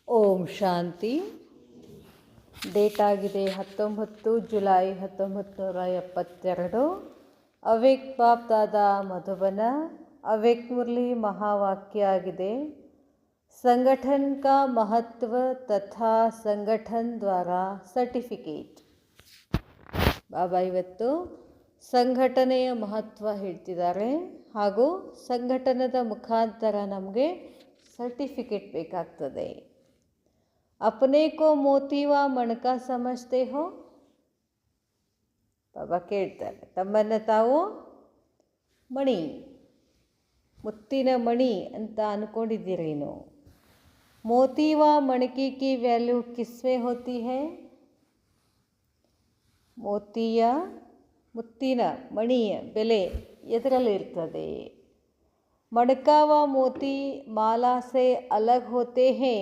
ಓಂ ಶಾಂತಿ. Date ಆಗಿದೆ 19 July 1972. ಅವ್ಯಕ್ತ ಬಾಪ್ ದಾದಾ ಮಧುಬನ. ಅವ್ಯಕ್ತ ಮುರಳಿ ಮಹಾವಾಕ್ಯ ಆಗಿದೆ, ಸಂಗಠನ್ ಕಾ ಮಹತ್ವ ತಥಾ ಸಂಗಠನ್ ದ್ವಾರ ಸರ್ಟಿಫಿಕೇಟ್. ಬಾಬಾ ಇವತ್ತು ಸಂಘಟನೆಯ ಮಹತ್ವ ಹೇಳ್ತಿದ್ದಾರೆ ಹಾಗೂ ಸಂಘಟನದ ಮುಖಾಂತರ ನಮಗೆ ಸರ್ಟಿಫಿಕೇಟ್ ಬೇಕಾಗ್ತದೆ. अपने को मोती व मणका समझते हो? ಬಾಬಾ ಕೇಳ್ತಾರೆ, ತಮ್ಮನ್ನು ತಾವು ಮಣಿ, ಮುತ್ತಿನ ಮಣಿ ಅಂತ ಅಂದ್ಕೊಂಡಿದ್ದೀರೇನು? ಮೋತಿ ವ ಮಣಕಿ ಕಿ ವ್ಯಾಲ್ಯೂ ಕಿಸ್ಮೆ ಹೋತಿ ಹೈ? ಮೋತಿಯ ಮುತ್ತಿನ ಮಣಿಯ ಬೆಲೆ ಎದರಲ್ಲಿರ್ತದೆ? मणका व मोती माला से अलग होते हैं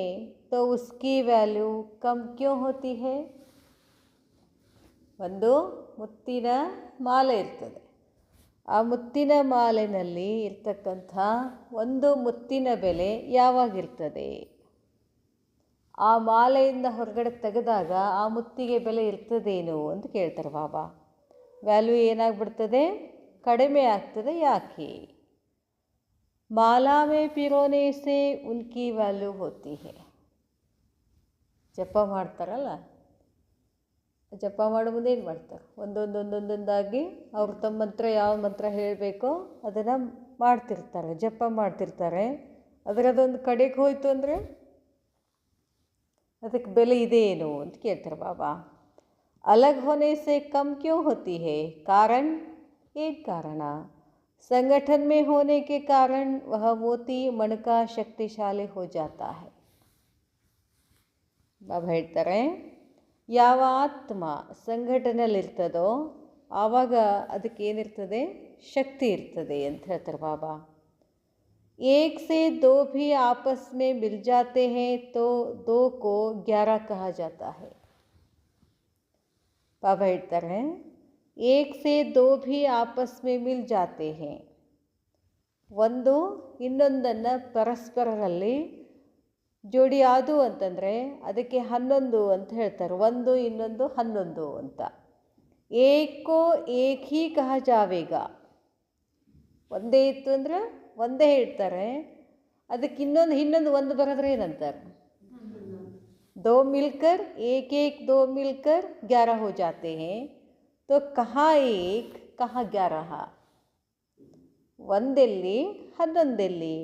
तो उसकी वैल्यू कम क्यों होती है? ಒಂದು ಮುತ್ತಿನ ಮಾಲೆ ಇರ್ತದೆ. ಆ ಮುತ್ತಿನ ಮಾಲೆನಲ್ಲಿ ಇರ್ತಕ್ಕಂಥ ಒಂದು ಮುತ್ತಿನ ಬೆಲೆ ಯಾವಾಗಿರ್ತದೆ? ಆ ಮಾಲೆಯಿಂದ ಹೊರಗಡೆ ತೆಗೆದಾಗ ಆ ಮುತ್ತಿಗೆ ಬೆಲೆ ಇರ್ತದೇನು ಅಂತ ಕೇಳ್ತಾರೆ ಬಾಬಾ. ವ್ಯಾಲ್ಯೂ ಏನಾಗ್ಬಿಡ್ತದೆ? ಕಡಿಮೆ ಆಗ್ತದೆ. ಯಾಕೆ? माला में पिरोने से उनकी वैल्यू होती है. ಜಪ ಮಾಡ್ತಾರಲ್ಲ, ಜಪ ಮಾಡೋ ಮುಂದೆ ಏನು ಮಾಡ್ತಾರೆ? ಒಂದೊಂದಾಗಿ ಅವ್ರು ತಮ್ಮ ಮಂತ್ರ, ಯಾವ ಮಂತ್ರ ಹೇಳಬೇಕೋ ಅದನ್ನು ಮಾಡ್ತಿರ್ತಾರೆ, ಜಪ ಮಾಡ್ತಿರ್ತಾರೆ. ಅದರದೊಂದು ಕಡೆಗೆ ಹೋಯ್ತು ಅಂದರೆ ಅದಕ್ಕೆ ಬೆಲೆ ಇದೆಯೇನು ಅಂತ ಕೇಳ್ತಾರೆ ಬಾಬಾ. ಅಲಗ್ ಹೋನೆ ಸೆ ಕಮ್ ಕ್ಯೂ ಹೋತಿ ಹೇ? ಕಾರಣ ಏನು ಕಾರಣ? संगठन में होने के कारण वह मोती मणका शक्तिशाली हो जाता है. ಬಾಬಾ ಹೇಳ್ತಾರೆ, ಯಾವ ಆತ್ಮ ಸಂಘಟನೆಯಲ್ಲಿರ್ತದೋ ಆವಾಗ ಅದಕ್ಕೇನಿರ್ತದೆ? ಶಕ್ತಿ ಇರ್ತದೆ ಅಂತ ಹೇಳ್ತಾರೆ ಬಾಬಾ. एक से दो भी आपस में मिल जाते हैं तो दो को 11 कहा जाता है. ಬಾಬಾ ಹೇಳ್ತಾರೆ, एक से दो भी आपस में मिल जाते हैं. ಒಂದು ಇನ್ನೊಂದನ್ನು ಪರಸ್ಪರರಲ್ಲಿ ಜೋಡಿ ಆದು ಅಂತಂದರೆ ಅದಕ್ಕೆ 11 ಅಂತ ಹೇಳ್ತಾರೆ. ಒಂದು ಇನ್ನೊಂದು 11 ಅಂತ. ಏಕೋ ಏಕ್ ಹಿ ಕಹ ಜಾವೇಗ. ಒಂದೇ ಇತ್ತು ಅಂದರೆ ಒಂದೇ ಹೇಳ್ತಾರೆ. ಅದಕ್ಕೆ ಇನ್ನೊಂದು ಒಂದು ಬರೆದ್ರೆ ಏನಂತಾರೆ? दो मिलकर एक दो मिलकर 11 हो जाते हैं. तो कहाँ एक कहाँ 11? ಒಂದೆಲ್ಲಿ 11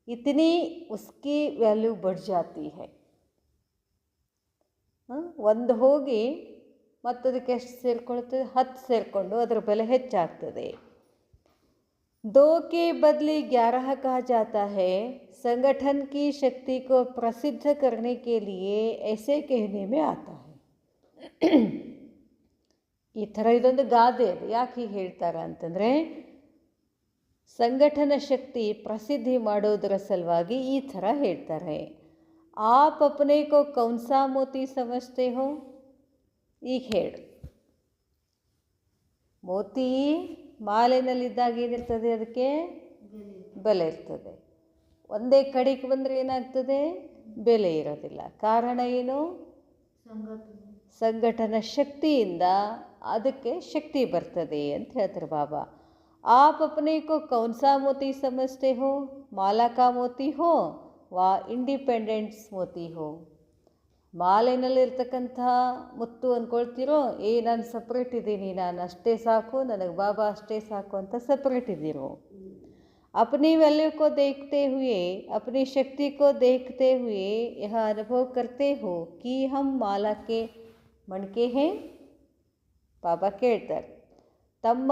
इतनी उसकी ವ್ಯಾಲ್ಯೂ बढ़ जाती है. ಒಂದು ಹೋಗಿ ಮತ್ತದಕ್ಕೆ ಎಷ್ಟು ಸೇರಿಕೊಳ್ತದೆ? 10 ಸೇರಿಕೊಂಡು ಅದರ ಬೆಲೆ ಹೆಚ್ಚಾಗ್ತದೆ. दो के बदले 11 कहा जाता है. संगठन की शक्ति को प्रसिद्ध करने के लिए ऐसे कहने में आता है. ಈ ಥರ ಇದೊಂದು ಗಾದೆ. ಅದು ಯಾಕೆ ಹೀಗೆ ಹೇಳ್ತಾರೆ ಅಂತಂದರೆ, ಸಂಘಟನಾ ಶಕ್ತಿ ಪ್ರಸಿದ್ಧಿ ಮಾಡೋದರ ಸಲುವಾಗಿ ಈ ಥರ ಹೇಳ್ತಾರೆ. ಆಪ್ ಅಪ್ನೆ ಕೋ ಕೌನ್ಸಾ ಮೋತಿ ಸಮಜ್ತೆ ಹೋ? ಈಗ ಹೇಳು. ಮೋತಿ ಮಾಲೆನಲ್ಲಿದ್ದಾಗ ಏನಿರ್ತದೆ? ಅದಕ್ಕೆ ಬೆಲೆ ಇರ್ತದೆ. ಒಂದೇ ಕಡೆಗೆ ಬಂದರೆ ಏನಾಗ್ತದೆ? ಬೆಲೆ ಇರೋದಿಲ್ಲ. ಕಾರಣ ಏನು? ಸಂಘಟನಾ ಶಕ್ತಿಯಿಂದ ಅದಕ್ಕೆ ಶಕ್ತಿ ಬರ್ತದೆ ಅಂತ ಹೇಳ್ತಾರೆ ಬಾಬಾ. आप अपने को कौन सा मोती समझते हो? माला का मोती हो वा इंडिपेंडेंट्स मोती हो? ಮಾಲೆನಲ್ಲಿರ್ತಕ್ಕಂಥ ಮುತ್ತು ಅಂದ್ಕೊಳ್ತಿರೋ? ನಾನು ಸಪ್ರೇಟ್ ಇದ್ದೀನಿ, ನಾನು ಅಷ್ಟೇ ಸಾಕು, ನನಗೆ ಬಾಬಾ ಅಷ್ಟೇ ಸಾಕು ಅಂತ ಸಪ್ರೇಟ್ ಇದ್ದೀರೋ? अपनी वैल्यू को देखते हुए, अपनी शक्ति को देखते हुए यह अनुभव करते हो कि हम माला के मणके हैं. ಬಾಬಾ ಕೇಳ್ತಾರೆ, ತಮ್ಮ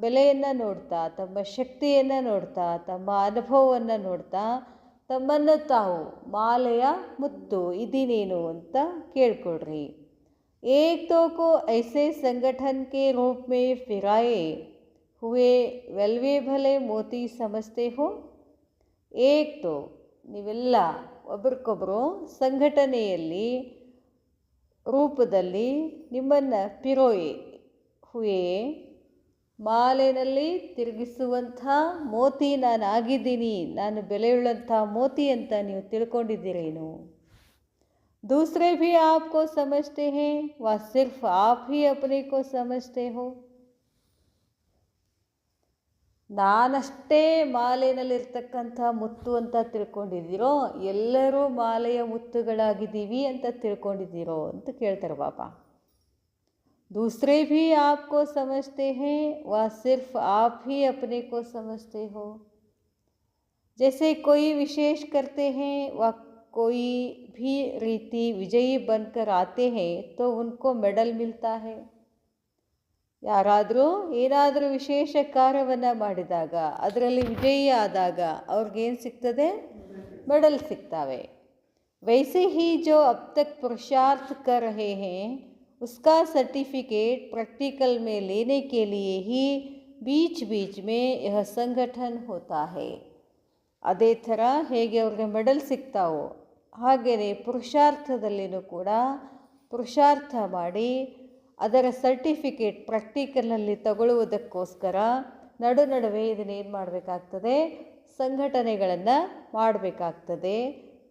ಬೆಲೆಯನ್ನು ನೋಡ್ತಾ, ತಮ್ಮ ಶಕ್ತಿಯನ್ನು ನೋಡ್ತಾ, ತಮ್ಮ ಅನುಭವವನ್ನು ನೋಡ್ತಾ ತಮ್ಮನ್ನು ತಾವು ಮಾಲೆಯ ಮುತ್ತು ಇದೀನೇನು ಅಂತ ಕೇಳ್ಕೊಡ್ರಿ. ಏಕ್ ತೋ ಕೋ ಐಸೆ ಸಂಗಠನ್ ಕೆ ರೂಪ್ ಮೇ ಫಿರಾಯೆ ಹುವೆ ವೆಲ್ವೆ ಭಲೆ ಮೋತಿ ಸಮಜ್ತೆ ಹೋ? ಏಕ್ ತೋ ನೀವೆಲ್ಲ ಒಬ್ರಿಗೊಬ್ಬರು ಸಂಘಟನೆಯಲ್ಲಿ ರೂಪದಲ್ಲಿ ನಿಮ್ಮನ್ನು ಪಿರೋಯೆ ಹುವೆ ಮಾಲೆನಲ್ಲಿ ತಿರುಗಿಸುವಂಥ ಮೋತಿ ನಾನು ಆಗಿದ್ದೀನಿ, ನಾನು ಬೆಲೆಯುಳ್ಳಂಥ ಮೋತಿ ಅಂತ ನೀವು ತಿಳ್ಕೊಂಡಿದ್ದೀರೇನು? दूसरे भी आपको समझते हैं व सिर्फ आप ही अपने को समझते हो. ನಾನಷ್ಟೇ ಮಾಲೆಯಲ್ಲಿರ್ತಕ್ಕಂಥ ಮುತ್ತು ಅಂತ ತಿಳ್ಕೊಂಡಿದ್ದೀರೋ, ಎಲ್ಲರೂ ಮಾಲೆಯ ಮುತ್ತುಗಳಾಗಿದ್ದೀವಿ ಅಂತ ತಿಳ್ಕೊಂಡಿದ್ದೀರೋ ಅಂತ ಕೇಳ್ತಾರೆ ಬಾಬಾ. दूसरे भी आपको समझते हैं व सिर्फ आप ही अपने को समझते हो. जैसे कोई विशेष करते हैं व कोई भी रीति विजयी बनकर आते हैं तो उनको मेडल मिलता है. ಯಾರಾದರೂ ಏನಾದರೂ ವಿಶೇಷ ಕಾರ್ಯವನ್ನು ಮಾಡಿದಾಗ ಅದರಲ್ಲಿ ವಿಜಯಿ ಆದಾಗ ಅವ್ರಿಗೇನು ಸಿಗ್ತದೆ? मेडल सिक्तावे. वैसे ही जो अब तक पुरुषार्थ कर रहे हैं उसका सर्टिफिकेट प्रैक्टिकल में लेने के लिए ही बीच बीच में यह संगठन होता है. ಅದೇ ಥರ ಹೇಗೆ ಅವ್ರಿಗೆ ಮೆಡಲ್ ಸಿಗ್ತಾವೋ ಹಾಗೆಯೇ ಪುರುಷಾರ್ಥದಲ್ಲಿನೂ ಕೂಡ ಪುರುಷಾರ್ಥ ಮಾಡಿ ಅದರ ಸರ್ಟಿಫಿಕೇಟ್ ಪ್ರಾಕ್ಟಿಕಲ್ನಲ್ಲಿ ತಗೊಳ್ಳುವುದಕ್ಕೋಸ್ಕರ ನಡುವೆ ಇದನ್ನೇನು ಮಾಡಬೇಕಾಗ್ತದೆ? ಸಂಘಟನೆಗಳನ್ನು ಮಾಡಬೇಕಾಗ್ತದೆ.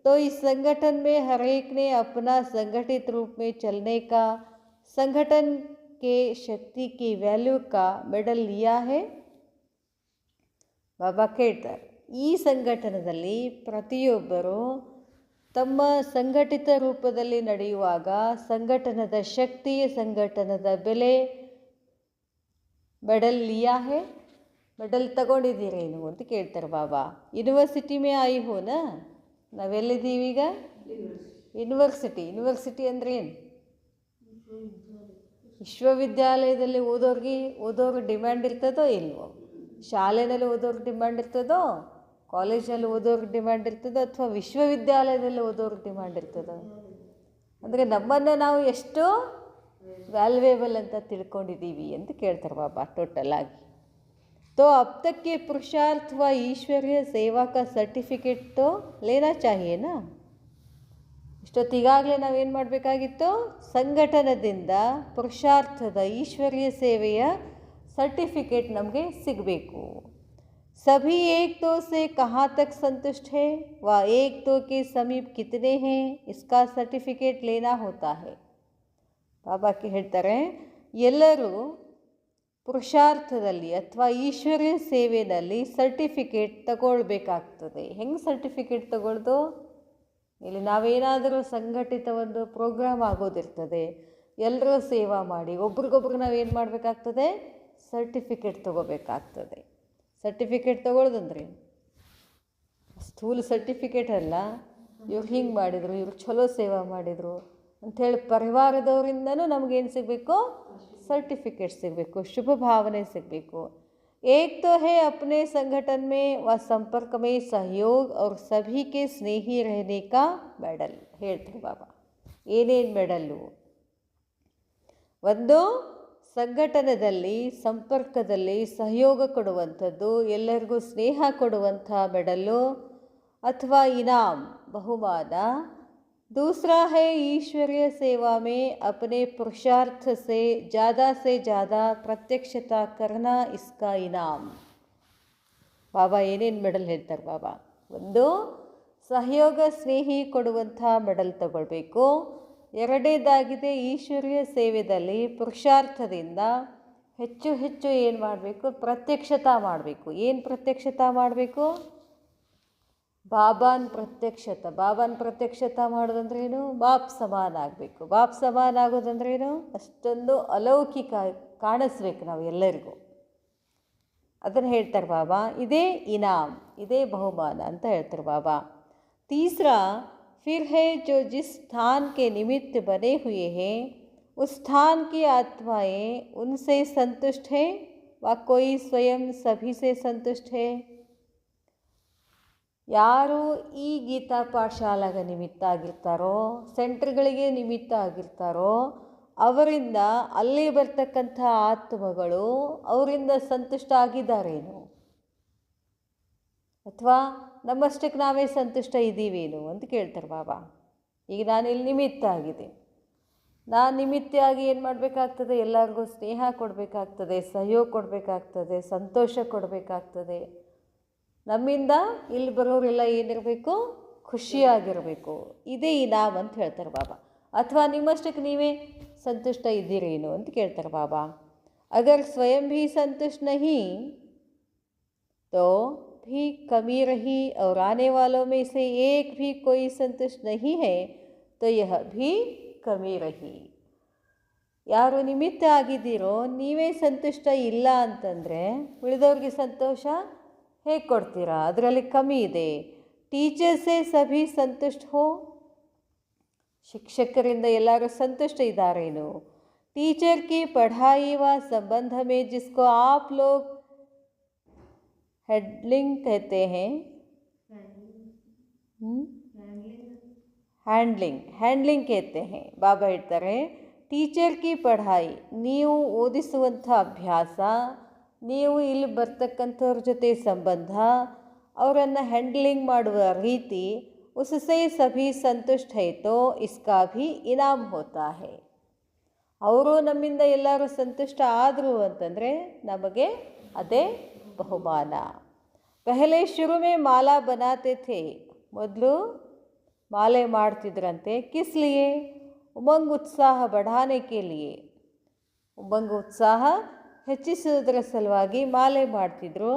तो इस संगठन में हर एक ने अपना संगठित रूप में चलने का, संगठन के शक्ति की वैल्यू का मेडल लिया है. ಬಾಬಾ ಕೇಳ್ತಾರೆ, ಈ ಸಂಘಟನದಲ್ಲಿ ಪ್ರತಿಯೊಬ್ಬರು ತಮ್ಮ ಸಂಘಟಿತ ರೂಪದಲ್ಲಿ ನಡೆಯುವಾಗ ಸಂಘಟನದ ಶಕ್ತಿ, ಸಂಘಟನದ ಬೆಲೆ मेडल लिया है, मेडल ತಗೊಂಡಿದ್ದೀರೇನು ಅಂತ ಕೇಳ್ತಾರೆ ಬಾಬಾ. ಯೂನಿವರ್ಸಿಟಿ ಮೇ ಆಯಿ ಹೋನಾ, ನಾವೆಲ್ಲಿದ್ದೀವೀಗ? ಯೂನಿವರ್ಸಿಟಿ ಅಂದರೆ ಏನು? ವಿಶ್ವವಿದ್ಯಾಲಯದಲ್ಲಿ ಓದೋರಿಗೆ ಡಿಮ್ಯಾಂಡ್ ಇರ್ತದೋ ಇಲ್ವೋ? ಶಾಲೆಯಲ್ಲಿ ಓದೋರಿಗೆ ಡಿಮ್ಯಾಂಡ್ ಇರ್ತದೋ, ಕಾಲೇಜಲ್ಲಿ ಓದೋರಿಗೆ ಡಿಮ್ಯಾಂಡ್ ಇರ್ತದೋ, ಅಥವಾ ವಿಶ್ವವಿದ್ಯಾಲಯದಲ್ಲಿ ಓದೋರಿಗೆ ಡಿಮ್ಯಾಂಡ್ ಇರ್ತದೋ? ಅಂದರೆ ನಮ್ಮನ್ನು ನಾವು ಎಷ್ಟು ವ್ಯಾಲ್ಯೂಯೇಬಲ್ ಅಂತ ತಿಳ್ಕೊಂಡಿದ್ದೀವಿ ಅಂತ ಕೇಳ್ತಾರೆ ಬಾಬಾ ಟೋಟಲ್ ಆಗಿ. तो अब तक के पुरुषार्थ व ईश्वरीय सेवा का सर्टिफिकेट तो लेना चाहिए ना. ಇಷ್ಟೊತ್ತಿಗಾಗಲೇ ನಾವೇನು ಮಾಡಬೇಕಾಗಿತ್ತು? ಸಂಘಟನದಿಂದ ಪುರುಷಾರ್ಥದ ಈಶ್ವರೀಯ ಸೇವೆಯ ಸರ್ಟಿಫಿಕೇಟ್ ನಮಗೆ ಸಿಗಬೇಕು. सभी एक दो से कहाँ तक संतुष्ट है व एक दो के समीप कितने हैं, इसका सर्टिफिकेट लेना होता है. ಬಾಬಾ ಹೇಳ್ತಾರೆ, ಎಲ್ಲರೂ ಪುರುಷಾರ್ಥದಲ್ಲಿ ಅಥವಾ ಈಶ್ವರೀಯ ಸೇವೆಯಲ್ಲಿ ಸರ್ಟಿಫಿಕೇಟ್ ತಗೊಳ್ಬೇಕಾಗ್ತದೆ. ಹೆಂಗೆ ಸರ್ಟಿಫಿಕೇಟ್ ತಗೊಳ್ದು? ಇಲ್ಲಿ ನಾವೇನಾದರೂ ಸಂಘಟಿತ ಒಂದು ಪ್ರೋಗ್ರಾಮ್ ಆಗೋದಿರ್ತದೆ, ಎಲ್ಲರೂ ಸೇವಾ ಮಾಡಿ ಒಬ್ರಿಗೊಬ್ರು ನಾವೇನು ಮಾಡಬೇಕಾಗ್ತದೆ? ಸರ್ಟಿಫಿಕೇಟ್ ತಗೋಬೇಕಾಗ್ತದೆ. ಸರ್ಟಿಫಿಕೇಟ್ ತಗೊಳ್ಳೋದಂದ್ರೆ ಸ್ಥೂಲ ಸರ್ಟಿಫಿಕೇಟ್ ಅಲ್ಲ, ಇವ್ರು ಹಿಂಗೆ ಮಾಡಿದರು, ಇವ್ರು ಚಲೋ ಸೇವಾ ಮಾಡಿದರು ಅಂಥೇಳಿ ಪರಿವಾರದವರಿಂದನೂ ನಮಗೇನು ಸಿಗಬೇಕು? ಸರ್ಟಿಫಿಕೇಟ್ ಸಿಗಬೇಕು, ಶುಭ ಭಾವನೆ ಸಿಗಬೇಕು. एक तो है अपने संगठन में व संपर्क में सहयोग और सभी के स्नेही रहने का मेडल. ಹೇಳ್ತಾರೆ ಬಾಬಾ, ಏನೇನು ಮೆಡಲ್ಲು? ಒಂದು, ಸಂಘಟನದಲ್ಲಿ ಸಂಪರ್ಕದಲ್ಲಿ ಸಹಯೋಗ ಕೊಡುವಂಥದ್ದು, ಎಲ್ಲರಿಗೂ ಸ್ನೇಹ ಕೊಡುವಂಥ ಮೆಡಲ್ಲು ಅಥವಾ ಇನಾಮ್, ಬಹುಮಾನ. दूसरा है ईश्वरीय सेवा में अपने पुरुषार्थ से ज़्यादा प्रत्यक्षता करना, इसका इनाम. ಬಾಬಾ ಏನೇನು ಮೆಡಲ್ ಹೇಳ್ತಾರೆ ಬಾಬಾ? ಒಂದು, ಸಹಯೋಗ ಸ್ನೇಹಿ ಕೊಡುವಂಥ ಮೆಡಲ್ ತಗೊಳ್ಬೇಕು. ಎರಡನೇದಾಗಿದೆ ಈಶ್ವರೀಯ ಸೇವೆಯಲ್ಲಿ ಪುರುಷಾರ್ಥದಿಂದ ಹೆಚ್ಚು ಏನು ಮಾಡಬೇಕು? ಪ್ರತ್ಯಕ್ಷತಾ ಮಾಡಬೇಕು. ಏನು ಪ್ರತ್ಯಕ್ಷತಾ ಮಾಡಬೇಕು? ಬಾಬಾನ ಪ್ರತ್ಯಕ್ಷತಾ ಮಾಡೋದಂದ್ರೇನು? ಬಾಪ್ ಸಮಾನ ಆಗಬೇಕು. ಬಾಪ್ ಸಮಾನ ಆಗೋದಂದ್ರೇನು? ಅಷ್ಟೊಂದು ಅಲೌಕಿಕ ಕಾಣಿಸ್ಬೇಕು ನಾವು ಎಲ್ಲರಿಗೂ. ಅದನ್ನು ಹೇಳ್ತಾರೆ ಬಾಬಾ. ಇದೇ ಇನಾಮ್, ಇದೇ ಬಹುಮಾನ ಅಂತ ಹೇಳ್ತಾರೆ ಬಾಬಾ. तीसरा फिर है जो जिस स्थान के निमित्त बने हुए हैं उस स्थान की आत्माएं उनसे संतुष्ट है व कोई स्वयं सभी से संतुष्ट है. ಯಾರು ಈ ಗೀತಾ ಪಾಠಶಾಲೆಗೆ ನಿಮಿತ್ತ ಆಗಿರ್ತಾರೋ, ಸೆಂಟರ್ಗಳಿಗೆ ನಿಮಿತ್ತ ಆಗಿರ್ತಾರೋ, ಅವರಿಂದ ಅಲ್ಲಿ ಬರ್ತಕ್ಕಂಥ ಆತ್ಮಗಳು ಅವರಿಂದ ಸಂತುಷ್ಟ ಆಗಿದ್ದಾರೇನು, ಅಥವಾ ನಮ್ಮಷ್ಟಕ್ಕೆ ನಾವೇ ಸಂತುಷ್ಟ ಇದ್ದೀವೇನು ಅಂತ ಕೇಳ್ತಾರೆ ಬಾಬಾ. ಈಗ ನಾನಿಲ್ಲಿ ನಿಮಿತ್ತ ಆಗಿದೆ, ನಾನು ನಿಮಿತ್ತಾಗಿ ಏನು ಮಾಡಬೇಕಾಗ್ತದೆ? ಎಲ್ಲರಿಗೂ ಸ್ನೇಹ ಕೊಡಬೇಕಾಗ್ತದೆ, ಸಹಯೋಗ ಕೊಡಬೇಕಾಗ್ತದೆ, ಸಂತೋಷ ಕೊಡಬೇಕಾಗ್ತದೆ. ನಮ್ಮಿಂದ ಇಲ್ಲಿ ಬರೋರೆಲ್ಲ ಏನಿರಬೇಕು? ಖುಷಿಯಾಗಿರಬೇಕು, ಇದೇ ಇನಾಮ್ ಅಂತ ಹೇಳ್ತಾರೆ ಬಾಬಾ. ಅಥವಾ ನಿಮ್ಮಷ್ಟಕ್ಕೆ ನೀವೇ ಸಂತುಷ್ಟ ಇದ್ದೀರೇನು ಅಂತ ಕೇಳ್ತಾರೆ ಬಾಬಾ. ಅಗರ್ ಸ್ವಯಂ ಭೀ ಸಂತುಷ್ಟ ನಹೀ तो भी कमी रही और आने वालों में से एक भी कोई संतुष्ट नहीं है तो यह भी कमी रही. ಯಾರು ನಿಮಿತ್ತ ಆಗಿದ್ದೀರೋ ನೀವೇ ಸಂತುಷ್ಟ ಇಲ್ಲ ಅಂತಂದರೆ ಉಳಿದವ್ರಿಗೆ ಸಂತೋಷ ಹೇಗೆ ಕೊಡ್ತೀರಾ? ಅದರಲ್ಲಿ ಕಮ್ಮಿ ಇದೆ. ಟೀಚರ್ಸೇ ಸಭಿ ಸಂತುಷ್ಟ ಹೋ, ಶಿಕ್ಷಕರಿಂದ ಎಲ್ಲರೂ ಸಂತುಷ್ಟ ಇದ್ದಾರೇನು? टीचर की पढ़ाई व संबंध में जिसको आप लोग हैंडलिंग कहते हैं, ಹ್ಯಾಂಡ್ಲಿಂಗ್ कहते हैं. ಬಾಬಾ ಹೇಳ್ತಾರೆ, ಟೀಚರ್ ಕಿ ಪಢಾಯಿ, ನೀವು ಓದಿಸುವಂಥ ಅಭ್ಯಾಸ, ನೀವು ಇಲ್ಲಿ ಬರ್ತಕ್ಕಂಥವ್ರ ಜೊತೆ ಸಂಬಂಧ, ಅವರನ್ನು ಹ್ಯಾಂಡ್ಲಿಂಗ್ ಮಾಡುವ ರೀತಿ, उससे सभी संतुष्ट है तो इसका भी इनाम होता है. ಅವರು ನಮ್ಮಿಂದ ಎಲ್ಲರೂ ಸಂತುಷ್ಟ ಆದರು ಅಂತಂದರೆ ನಮಗೆ ಅದೇ ಬಹುಮಾನ. ಪಹಲೆ ಶುರು ಮೇ ಮಾಲಾ ಬನಾತೆ ಥೇ, ಮೊದಲು ಮಾಲೆ ಮಾಡ್ತಿದ್ರಂತೆ. ಕಿಸ್ ಲಿಯೇ? ಉಮಂಗ್ ಉತ್ಸಾಹ ಬಢಾನೆ ಕೆ ಲಿಯೇ, ಉಮಂಗ್ ಉತ್ಸಾಹ ಹೆಚ್ಚಿಸುವುದರ ಸಲುವಾಗಿ ಮಾಲೆ ಮಾಡ್ತಿದ್ರು.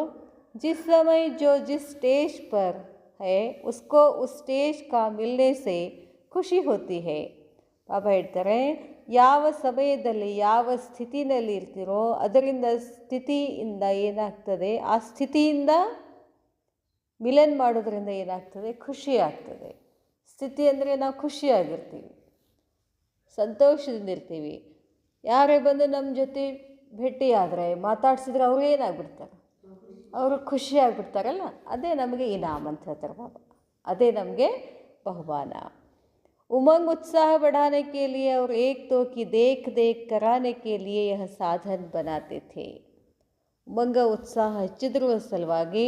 जिस समय जो जिस स्टेज पर है उसको उस स्टेज का मिलने से ಖುಷಿ होती है. ಬಾಬಾ ಹೇಳ್ತಾರೆ, ಯಾವ ಸಮಯದಲ್ಲಿ ಯಾವ ಸ್ಥಿತಿನಲ್ಲಿ ಇರ್ತೀರೋ ಅದರಿಂದ ಸ್ಥಿತಿಯಿಂದ ಏನಾಗ್ತದೆ, ಆ ಸ್ಥಿತಿಯಿಂದ ಮಿಲನ್ ಮಾಡೋದ್ರಿಂದ ಏನಾಗ್ತದೆ, ಖುಷಿ ಆಗ್ತದೆ. ಸ್ಥಿತಿ ಅಂದರೆ ನಾವು ಖುಷಿಯಾಗಿರ್ತೀವಿ, ಸಂತೋಷದಿಂದಿರ್ತೀವಿ. ಯಾರೇ ಬಂದು ನಮ್ಮ ಜೊತೆ ಭೇಟಿಯಾದರೆ ಮಾತಾಡ್ಸಿದ್ರೆ ಅವರು ಏನಾಗ್ಬಿಡ್ತಾರೆ, ಅವರು ಖುಷಿಯಾಗ್ಬಿಡ್ತಾರಲ್ಲ, ಅದೇ ನಮಗೆ ಇನಾಮ್ ಅಂತ ಹೇಳ್ತಾರೆ ಬಾಬಾ, ಅದೇ ನಮಗೆ ಬಹುಮಾನ. उमंग उत्साह बढ़ाने के लिए और एक तो की देख देख कराने के लिए यह साधन बनाते थे. ಉಮಂಗ ಉತ್ಸಾಹ ಹೆಚ್ಚಿದ್ರುವ ಸಲುವಾಗಿ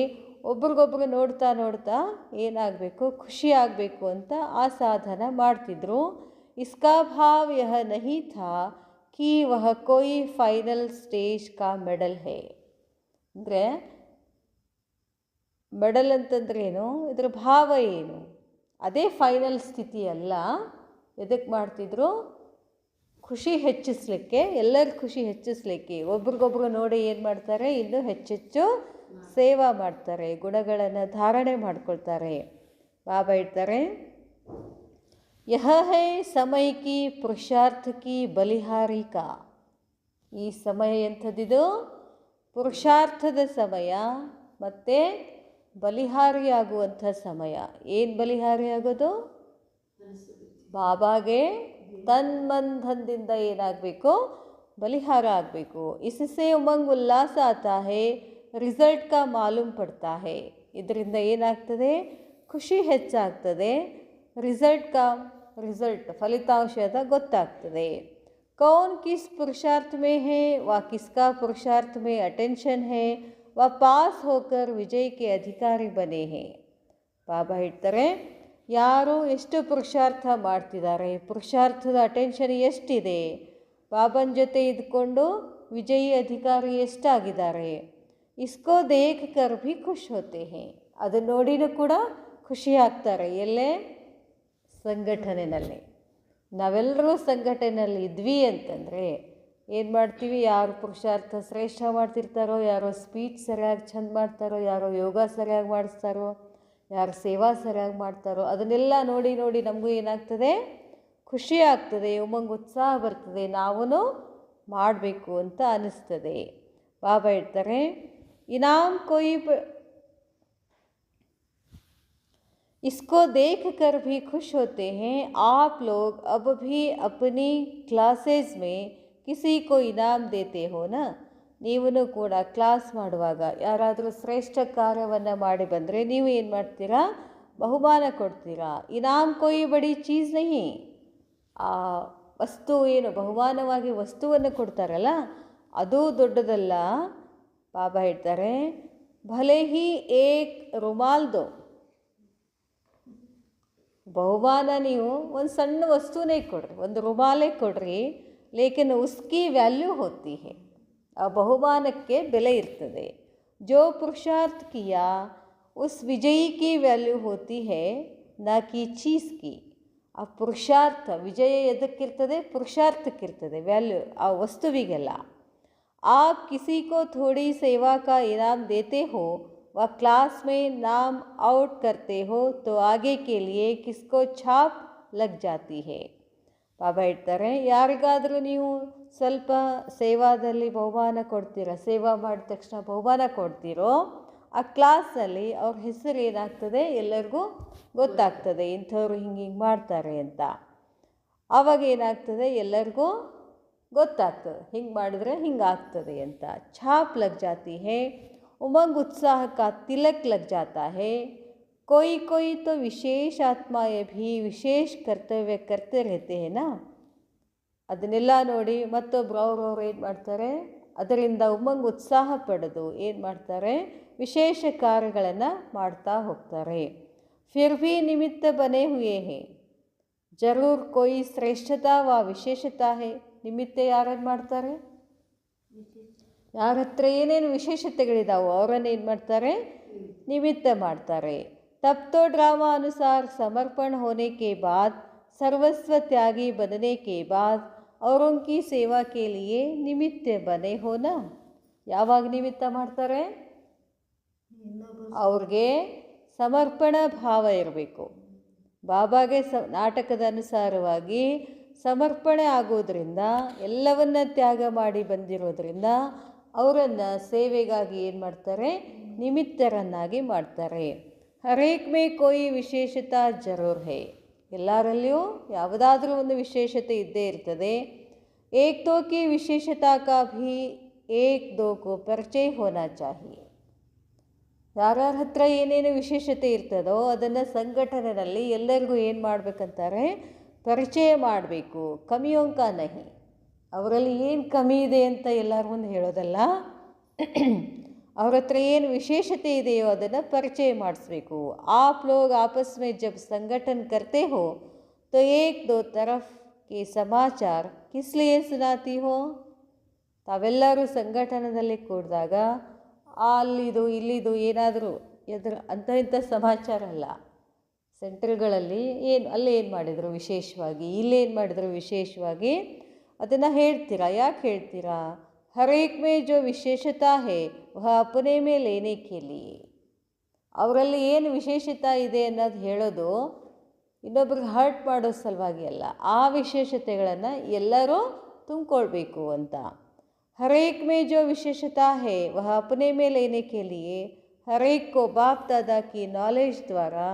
ಒಬ್ರಿಗೊಬ್ರು ನೋಡ್ತಾ ನೋಡ್ತಾ ಏನಾಗಬೇಕು, ಖುಷಿ ಆಗಬೇಕು ಅಂತ ಆ ಸಾಧನ ಮಾಡ್ತಿದ್ರು. ಇಸ್ಕಾ ಭಾವ್ ಯಹ ನಹೀ ಥಾ ಕಿ ವಹ ಕೋಯಿ ಫೈನಲ್ ಸ್ಟೇಜ್ ಕಾ ಮೆಡಲ್ ಹೇ. ಅಂದರೆ ಮೆಡಲ್ ಅಂತಂದ್ರೇನು, ಇದರ ಭಾವ ಏನು? ಅದೇ ಫೈನಲ್ ಸ್ಥಿತಿ ಅಲ್ಲ. ಎದಕ್ಕೆ ಮಾಡ್ತಿದ್ರು? ಖುಷಿ ಹೆಚ್ಚಿಸಲಿಕ್ಕೆ, ಎಲ್ಲರ ಖುಷಿ ಹೆಚ್ಚಿಸಲಿಕ್ಕೆ. ಒಬ್ರಿಗೊಬ್ರು ನೋಡಿ ಏನು ಮಾಡ್ತಾರೆ, ಇನ್ನೂ ಹೆಚ್ಚೆಚ್ಚು ಸೇವಾ ಮಾಡ್ತಾರೆ, ಗುಣಗಳನ್ನು ಧಾರಣೆ ಮಾಡ್ಕೊಳ್ತಾರೆ. ಬಾಬಾ ಹೇಳ್ತಾರೆ, ಯಹ ಹೈ ಸಮಯ ಕಿ ಪುರುಷಾರ್ಥ ಕಿ ಬಲಿಹಾರಿ ಕಾ. ಈ ಸಮಯ ಎಂಥದ್ದಿದು? ಪುರುಷಾರ್ಥದ ಸಮಯ ಮತ್ತು ಬಲಿಹಾರಿಯಾಗುವಂಥ ಸಮಯ. ಏನು ಬಲಿಹಾರಿ ಆಗೋದು? ಬಾಬಾಗೆ ತನ್ಮಂಧನದಿಂದ ಏನಾಗಬೇಕು, ಬಲಿಹಾರ ಆಗಬೇಕು. ಇಸಸೆ ಉಮಂಗ್ ಉಲ್ಲಾಸ ಆತಾ ಹೇ, ರಿಸಲ್ಟ್ ಕಾ ಮಾಲೂಮ್ ಪಡ್ತಾ ಹೇ. ಇದರಿಂದ ಏನಾಗ್ತದೆ, ಖುಷಿ ಹೆಚ್ಚಾಗ್ತದೆ, ರಿಸಲ್ಟ್ ಫಲಿತಾಂಶದ ಗೊತ್ತಾಗ್ತದೆ. कौन किस पुरुषार्थ में है व किसका पुरुषार्थ में अटेंशन है व पास होकर विजय के अधिकारी बने हैं. ಬಾಬಾ ಹೇಳ್ತಾರೆ, ಯಾರು ಎಷ್ಟು ಪುರುಷಾರ್ಥ ಮಾಡ್ತಿದ್ದಾರೆ, ಪುರುಷಾರ್ಥದ ಅಟೆನ್ಷನ್ ಎಷ್ಟಿದೆ, ಬಾಬನ ಜೊತೆ ಇದ್ಕೊಂಡು ವಿಜಯಿ ಅಧಿಕಾರಿ ಎಷ್ಟಾಗಿದ್ದಾರೆ. ಇಸ್ಕೋ ದೇಖ್ ಕರ್ ಭಿ ಖುಷ್ ಹೋತೆ ಹೇ. ಅದನ್ನು ನೋಡಿನೂ ಕೂಡ ಖುಷಿ ಆಗ್ತಾರೆ. ಎಲ್ಲೇ? ಸಂಘಟನೆಯಲ್ಲಿ. ನಾವೆಲ್ಲರೂ ಸಂಘಟನೆಯಲ್ಲಿ ಇದ್ವಿ ಅಂತಂದರೆ ಏನು ಮಾಡ್ತೀವಿ, ಯಾರು ಪುರುಷಾರ್ಥ ಶ್ರೇಷ್ಠ ಮಾಡ್ತಿರ್ತಾರೋ, ಯಾರೋ ಸ್ಪೀಚ್ ಸರಿಯಾಗಿ ಚೆಂದ ಮಾಡ್ತಾರೋ, ಯಾರೋ ಯೋಗ ಸರಿಯಾಗಿ ಮಾಡಿಸ್ತಾರೋ, ಯಾರು ಸೇವಾ ಸರಿಯಾಗಿ ಮಾಡ್ತಾರೋ, ಅದನ್ನೆಲ್ಲ ನೋಡಿ ನೋಡಿ ನಮಗೂ ಏನಾಗ್ತದೆ, ಖುಷಿ ಆಗ್ತದೆ, ಉಮಂಗ್ ಉತ್ಸಾಹ ಬರ್ತದೆ, ನಾವೂ ಮಾಡಬೇಕು ಅಂತ ಅನ್ನಿಸ್ತದೆ. ಬಾಬಾ ಹೇಳ್ತಾರೆ, ಇನಾಮ್ ಕೊಯ್ इसको देख कर भी खुश होते हैं. आप लोग अब भी अपनी क्लासेस में किसी को इनाम देते हो ना. ನೀವೂ ಕೂಡ ಕ್ಲಾಸ್ ಮಾಡುವಾಗ ಯಾರಾದರೂ ಶ್ರೇಷ್ಠ ಕಾರ್ಯವನ್ನು ಮಾಡಿ ಬಂದರೆ ನೀವು ಏನು ಮಾಡ್ತೀರಾ, ಬಹುಮಾನ ಕೊಡ್ತೀರಾ. ಇನಾಮ್ ಕೊಯ್ ಬಡಿ ಚೀಸ್ ನಹಿ. ಆ ವಸ್ತು ಏನು ಬಹುಮಾನವಾಗಿ ವಸ್ತುವನ್ನು ಕೊಡ್ತಾರಲ್ಲ, ಅದು ದೊಡ್ಡದಲ್ಲ. ಬಾಬಾ ಹೇಳ್ತಾರೆ, ಭಲೆ ಹಿ ಏಕ್ ರುಮಾಲ್ ದೋ. ಬಹುಮಾನ ನೀವು ಒಂದು ಸಣ್ಣ ವಸ್ತುನೇ ಕೊಡ್ರಿ, ಒಂದು ರುಮಾಲೇ ಕೊಡ್ರಿ, ಲೇಕಿನ್ ಉಸ್ಕಿ ವ್ಯಾಲ್ಯೂ ಹೋತಿ ಹೇ. ಆ ಬಹುಮಾನಕ್ಕೆ ಬೆಲೆ ಇರ್ತದೆ. ಜೋ ಪುರುಷಾರ್ಥ ಕಿಯಾ ಉಸ್ ವಿಜಯಿ ಕಿ ವ್ಯಾಲ್ಯೂ ಹೋತಿ ಹೇ न कि चीज़ की. ಆ ಪುರುಷಾರ್ಥ ವಿಜಯ ಎದಕ್ಕಿರ್ತದೆ? ಪುರುಷಾರ್ಥಕ್ಕಿರ್ತದೆ, ವ್ಯಾಲ್ಯೂ ಆ ವಸ್ತುವಿಗೆಲ್ಲ. आप किसी को थोड़ी सेवा का इनाम देते हो व क्लास में नाम आउट करते हो तो आगे के लिए किसको छाप लग जाती है. ಬಾಬಾ ಹೇಳ್ತಾರೆ, ಯಾರಿಗಾದರೂ ನೀವು ಸ್ವಲ್ಪ ಸೇವಾದಲ್ಲಿ ಬಹುಮಾನ ಕೊಡ್ತೀರ, ಸೇವಾ ಮಾಡಿದ ತಕ್ಷಣ ಬಹುಮಾನ ಕೊಡ್ತೀರೋ, ಆ ಕ್ಲಾಸಲ್ಲಿ ಅವ್ರ ಹೆಸರು ಏನಾಗ್ತದೆ, ಎಲ್ಲರಿಗೂ ಗೊತ್ತಾಗ್ತದೆ, ಇಂಥವ್ರು ಹಿಂಗೆ ಮಾಡ್ತಾರೆ ಅಂತ. ಆವಾಗ ಏನಾಗ್ತದೆ, ಎಲ್ಲರಿಗೂ ಗೊತ್ತಾಗ್ತದೆ, ಹಿಂಗೆ ಮಾಡಿದ್ರೆ ಹಿಂಗಾಗ್ತದೆ ಅಂತ. ಛಾಪ್ ಲಗ್ ಜಾತಿ ಹೇ, ಉಮಂಗ್ उत्साह का तिलक लग जाता है. कोई कोई तो विशेष आत्माएं भी विशेष कर्तव्य करते रहते हैं ना. ಅದನ್ನೆಲ್ಲ ನೋಡಿ ಮತ್ತೊಬ್ರು ಅವ್ರವ್ರು ಏನು ಮಾಡ್ತಾರೆ, ಅದರಿಂದ ಉಮಂಗ್ ಉತ್ಸಾಹ ಪಡೆದು ಏನು ಮಾಡ್ತಾರೆ, ವಿಶೇಷ ಕಾರ್ಯಗಳನ್ನು ಮಾಡ್ತಾ ಹೋಗ್ತಾರೆ. ಫಿರ್ ಭಿ ನಿಮಿತ್ತ ಬನೆ ಹುಯೇ ಹೇ, ಜರೂರ್ ಕೋಯಿ ಶ್ರೇಷ್ಠತಾ ವ ವಿಶೇಷತಾ ಹೇ. ನಿಮಿತ್ತ ಯಾರನ್ನು ಮಾಡ್ತಾರೆ, ಯಾರ ಹತ್ರ ಏನೇನು ವಿಶೇಷತೆಗಳಿದಾವೋ ಅವರನ್ನು ಏನು ಮಾಡ್ತಾರೆ, ನಿಮಿತ್ತ ಮಾಡ್ತಾರೆ. तब तो ड्रामा अनुसार समर्पण होने के बाद, सर्वस्व त्यागी बनने के बाद औरों की सेवा के लिए निमित्त बने हो ना. ಯಾವಾಗ ನಿಮಿತ್ತ ಮಾಡ್ತಾರೆ, ಅವ್ರಿಗೆ ಸಮರ್ಪಣಾ ಭಾವ ಇರಬೇಕು. ಬಾಬಾಗೆ ನಾಟಕದ ಅನುಸಾರವಾಗಿ ಸಮರ್ಪಣೆ ಆಗೋದ್ರಿಂದ, ಎಲ್ಲವನ್ನ ತ್ಯಾಗ ಮಾಡಿ ಬಂದಿರೋದ್ರಿಂದ ಅವರನ್ನು ಸೇವೆಗಾಗಿ ಏನು ಮಾಡ್ತಾರೆ, ನಿಮಿತ್ತರನ್ನಾಗಿ ಮಾಡ್ತಾರೆ. ಹರೇಕ್ ಮೇ ಕೋಯಿ ವಿಶೇಷತಾ ಜರೂರ್ ಹೇ, ಎಲ್ಲರಲ್ಲಿಯೂ ಯಾವುದಾದ್ರೂ ಒಂದು ವಿಶೇಷತೆ ಇದ್ದೇ ಇರ್ತದೆ. ಏಕ್ ದೋ ಕಿ ವಿಶೇಷತಾ ಕಾ ಭೀ ಏಕ್ ದೋ ಕೋ ಪರಿಚಯ ಹೋನಾ ಚಾಹಿಯೆ. ಯಾರ್ಯಾರ ಹತ್ರ ಏನೇನು ವಿಶೇಷತೆ ಇರ್ತದೋ ಅದನ್ನು ಸಂಘಟನೆಯಲ್ಲಿ ಎಲ್ಲರಿಗೂ ಏನು ಮಾಡಬೇಕಂತಾರೆ, ಪರಿಚಯ ಮಾಡಬೇಕು. ಕಮಿಯೋಂಕ ನಹಿ, ಅವರಲ್ಲಿ ಏನು ಕಮ್ಮಿ ಇದೆ ಅಂತ ಎಲ್ಲರ ಮುಂದೆ ಹೇಳೋದಲ್ಲ, ಅವ್ರ ಹತ್ರ ಏನು ವಿಶೇಷತೆ ಇದೆಯೋ ಅದನ್ನು ಪರಿಚಯ ಮಾಡಿಸ್ಬೇಕು. आप लोग आपस में जब संगठन करते हो तो एक दो तरफ के समाचार किस लिए सुनाती हो. ತಾವೆಲ್ಲರೂ ಸಂಘಟನೆಯಲ್ಲಿ ಕೂಡಿದಾಗ ಅಲ್ಲಿದು ಇಲ್ಲಿದು ಏನಾದರೂ ಅಂಥ ಇಂಥ ಸಮಾಚಾರ ಅಲ್ಲ. ಸೆಂಟ್ರ್ಗಳಲ್ಲಿ ಏನು ಅಲ್ಲಿ ಏನು ಮಾಡಿದರು ವಿಶೇಷವಾಗಿ, ಇಲ್ಲೇನು ಮಾಡಿದರು ವಿಶೇಷವಾಗಿ, ಅದನ್ನು ಹೇಳ್ತೀರಾ. ಯಾಕೆ ಹೇಳ್ತೀರಾ? हर एक में जो विशेषता है वह अपने में लेने के लिए. ಅವರಲ್ಲಿ ಏನು ವಿಶೇಷತೆ ಇದೆ ಅನ್ನೋದು ಹೇಳೋದು ಇನ್ನೊಬ್ರಿಗೆ ಹರ್ಟ್ ಮಾಡೋ ಸಲುವಾಗಿ ಅಲ್ಲ, ಆ ವಿಶೇಷತೆಗಳನ್ನು ಎಲ್ಲರೂ ತುಂಬಿಕೊಳ್ಬೇಕು ಅಂತ. हर एक में जो विशेषता है वह अपने में लेने के लिए हर एक को बाप दादा की नॉलेज द्वारा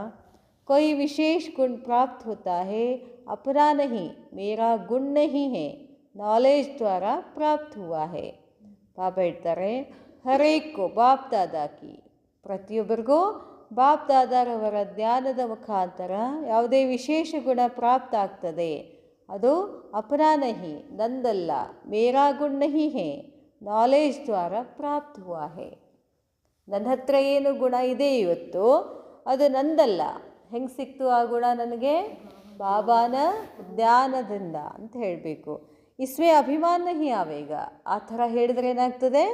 कोई विशेष गुण प्राप्त होता है. अपना नहीं, मेरा गुण नहीं है, ನಾಲೆಜ್ ದ್ವಾರ ಪ್ರಾಪ್ತ ಹುವಾ ಹೇ. ಬಾಬಾ ಹೇಳ್ತಾರೆ, ಹರೇಕು ಬಾಪ್ ದಾದಾಕಿ, ಪ್ರತಿಯೊಬ್ಬರಿಗೂ ಬಾಪ್ ದಾದಾರವರ ಜ್ಞಾನದ ಮುಖಾಂತರ ಯಾವುದೇ ವಿಶೇಷ ಗುಣ ಪ್ರಾಪ್ತ ಆಗ್ತದೆ. ಅದು ಅಪನಾ ನಹಿ, ನಂದಲ್ಲ, ಮೇರಾ ಗುಣ ನಹಿ ಹೇ, ನಾಲೆಜ್ ದ್ವಾರ ಪ್ರಾಪ್ತ ಹುವಾ ಹೇ. ನನ್ನ ಹತ್ರ ಏನು ಗುಣ ಇದೆ ಇವತ್ತು ಅದು ನಂದಲ್ಲ. ಹೆಂಗೆ ಸಿಕ್ತು ಆ ಗುಣ ನನಗೆ? ಬಾಬಾನ ಜ್ಞಾನದಿಂದ ಅಂತ ಹೇಳಬೇಕು. ಇಸ್ವೇ ಅಭಿಮಾನ ನಹಿ ಆವೇಗ. ಆ ಥರ ಹೇಳಿದ್ರೆ ಏನಾಗ್ತದೆ,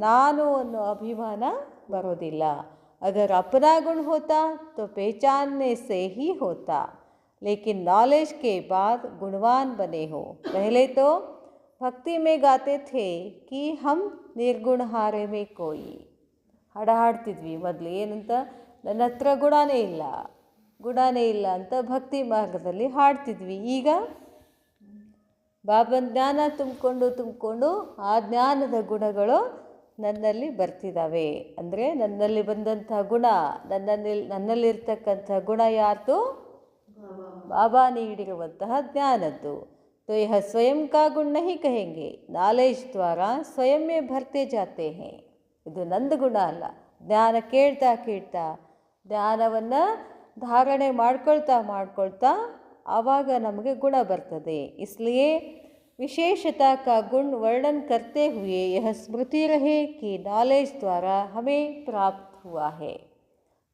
ನಾನು ಅನ್ನೋ ಅಭಿಮಾನ ಬರೋದಿಲ್ಲ. ಅಗರ್ ಅಪನಾ ಗುಣ ಹೋತಾ ತೋ ಪಹಚಾನ್ನೆ ಸೇ ಹಿ ಹೋತಾ, ಲೇಕಿನ್ ನಾಲೆಜ್ ಕೆ ಬಾದ್ ಗುಣವಾನ್ ಬನೆ ಹೋ. ಪಹಲೆ ತೋ ಭಕ್ತಿ ಮೇ ಗಾತೆ ಥೇ ಕಿ ಹಮ್ ನಿರ್ಗುಣ ಹಾರೆ ಮೇ ಕೋಯಿ. ಹಾಡ ಹಾಡ್ತಿದ್ವಿ ಮೊದಲು, ಏನಂತ, ನನ್ನ ಹತ್ರ ಗುಣನೇ ಇಲ್ಲ ಅಂತ ಭಕ್ತಿ ಮಾರ್ಗದಲ್ಲಿ ಹಾಡ್ತಿದ್ವಿ. ಈಗ ಬಾಬನ ಜ್ಞಾನ ತುಂಬಿಕೊಂಡು ಆ ಜ್ಞಾನದ ಗುಣಗಳು ನನ್ನಲ್ಲಿ ಬರ್ತಿದ್ದಾವೆ. ಅಂದರೆ ನನ್ನಲ್ಲಿ ಬಂದಂಥ ಗುಣ, ನನ್ನಲ್ಲಿರ್ತಕ್ಕಂಥ ಗುಣ ಯಾರ್ದು? ಬಾಬಾ ನೀಡಿರುವಂತಹ ಜ್ಞಾನದ್ದು. तो यह स्वयं का गुण नहीं कहेंगे, ನಾಲೆಜ್ ದ್ವಾರ ಸ್ವಯಂ ಮೇ ಭರ್ತೆ ಜಾತೆ ಹೇ. ಇದು ನಂದು ಗುಣ ಅಲ್ಲ. ಜ್ಞಾನ ಕೇಳ್ತಾ ಜ್ಞಾನವನ್ನು ಧಾರಣೆ ಮಾಡ್ಕೊಳ್ತಾ ಆವಾಗ ನಮಗೆ ಗುಣ ಬರ್ತದೆ. इसलिए विशेषता का गुण वर्णन करते हुए यह स्मृति रहे कि नॉलेज द्वारा हमें प्राप्त हुआ है.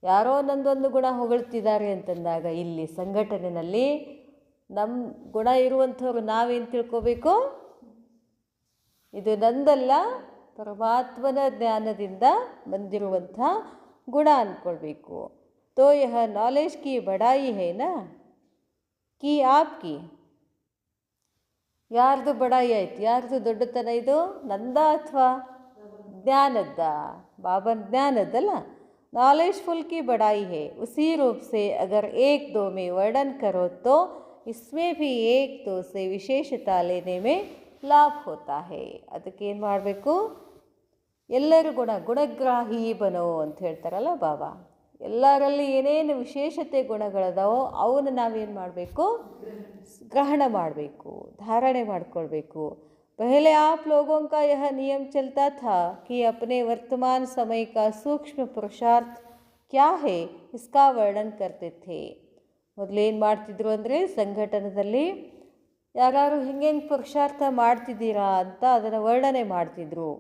ಯಾರೋ ನಂದೊಂದು ಗುಣ ಹೊಗಳ್ತಿದ್ದಾರೆ ಅಂತಂದಾಗ ಇಲ್ಲಿ ಸಂಘಟನೆಯಲ್ಲಿ ನಮ್ಮ ಗುಣ ಇರುವಂಥವ್ರು ನಾವೇನು ತಿಳ್ಕೋಬೇಕು? ಇದು ನಂದಲ್ಲ, ಪರಮಾತ್ಮನ ಜ್ಞಾನದಿಂದ ಬಂದಿರುವಂಥ ಗುಣ ಅಂದ್ಕೊಳ್ಬೇಕು. तो यह नॉलेज की बढ़ाई है ना कि आपकी. ಯಾರ್ದು ಬಡಾಯಿ ಆಯ್ತು? ಯಾರ್ದು ದೊಡ್ಡತನ ಇದು? ನಂದ ಅಥವಾ ಜ್ಞಾನದ್ದ? ಬಾಬನ್ ಜ್ಞಾನದ್ದಲ್ಲ. नॉलेजफुल की बढ़ाई है. उसी रूप से अगर एक दो में वर्णन करो तो इसमें भी एक दो से विशेषता लेने में ಲಾಭ ಹೋತಾ ಹೇ. ಅದಕ್ಕೇನು ಮಾಡಬೇಕು? ಎಲ್ಲರೂ ಗುಣಗ್ರಾಹಿ ಬನೋ ಅಂತ ಹೇಳ್ತಾರಲ್ಲ ಬಾಬಾ. ಎಲ್ಲರಲ್ಲಿ ಏನೇನು ವಿಶೇಷತೆ ಗುಣಗಳದಾವೋ ಅವನ್ನ ನಾವೇನು ಮಾಡಬೇಕು? ಗ್ರಹಣ ಮಾಡಬೇಕು, ಧಾರಣೆ ಮಾಡಿಕೊಳ್ಬೇಕು. पहले आप लोगों का यह नियम चलता था कि अपने वर्तमान समय का सूक्ष्म पुरुषार्थ क्या है इसका वर्णन करते थे. ಮೊದಲೇನು ಮಾಡ್ತಿದ್ರು ಅಂದರೆ ಸಂಘಟನದಲ್ಲಿ ಯಾರು ಹೆಂಗೆ ಪುರುಷಾರ್ಥ ಮಾಡ್ತಿದ್ದೀರಾ ಅಂತ ಅದನ್ನು ವರ್ಣನೆ ಮಾಡ್ತಿದ್ರು.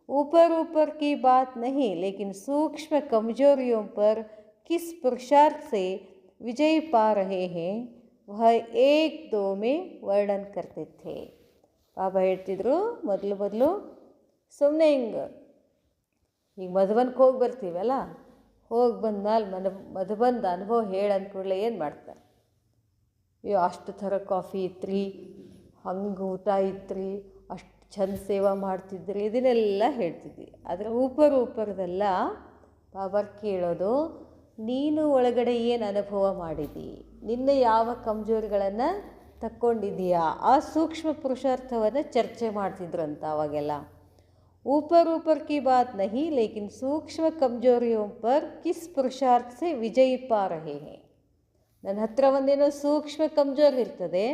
ऊपर ऊपर की बात नहीं लेकिन सूक्ष्म कमजोरियों पर किस पुरुषार्थ से विजय पा रहे हैं वह एक दो में वर्णन करते थे. ಬಾಬಾ ಹೇಳ್ತಿದ್ರು, ಮೊದಲು ಸುಮ್ಮನೆ ಈಗ ಮಧುಬನ್ಗೆ ಹೋಗಿ ಬರ್ತೀವಲ್ಲ, ಹೋಗಿ ಬಂದ್ಮೇಲೆ ಮಧುಬಂದ ಅನುಭವ ಹೇಳಂದ ಕೂಡಲೇ ಏನು ಮಾಡ್ತಾರೆ? ಅಯ್ಯೋ ಅಷ್ಟು ಥರ ಕಾಫಿ ಇತ್ರಿ, ಹಂಗೆ ಊಟ ಇತ್ರಿ, ಅಷ್ಟು ಚಂದ ಸೇವಾ ಮಾಡ್ತಿದ್ರಿ, ಇದನ್ನೆಲ್ಲ ಹೇಳ್ತಿದ್ವಿ. ಆದರೆ ಊಪರದೆಲ್ಲ ಬಾಬಾ ಕೇಳೋದು, ನೀನು ಒಳಗಡೆ ಏನು ಅನುಭವ ಮಾಡಿದಿ, ನಿನ್ನ ಯಾವ ಕಮ್ಜೋರಿಗಳನ್ನು ತಕ್ಕೊಂಡಿದೆಯಾ, ಆ ಸೂಕ್ಷ್ಮ ಪುರುಷಾರ್ಥವನ್ನು ಚರ್ಚೆ ಮಾಡ್ತಿದ್ರಂತ ಅವಾಗೆಲ್ಲ. ऊपर की बात नहीं लेकिन सूक्ष्म कमजोरियों पर किस पुरुषार्थ से विजय पा रहे हैं. ನನ್ನ ಹತ್ರ ಒಂದೇನೋ ಸೂಕ್ಷ್ಮ ಕಮ್ಜೋರಿ ಇರ್ತದೆ,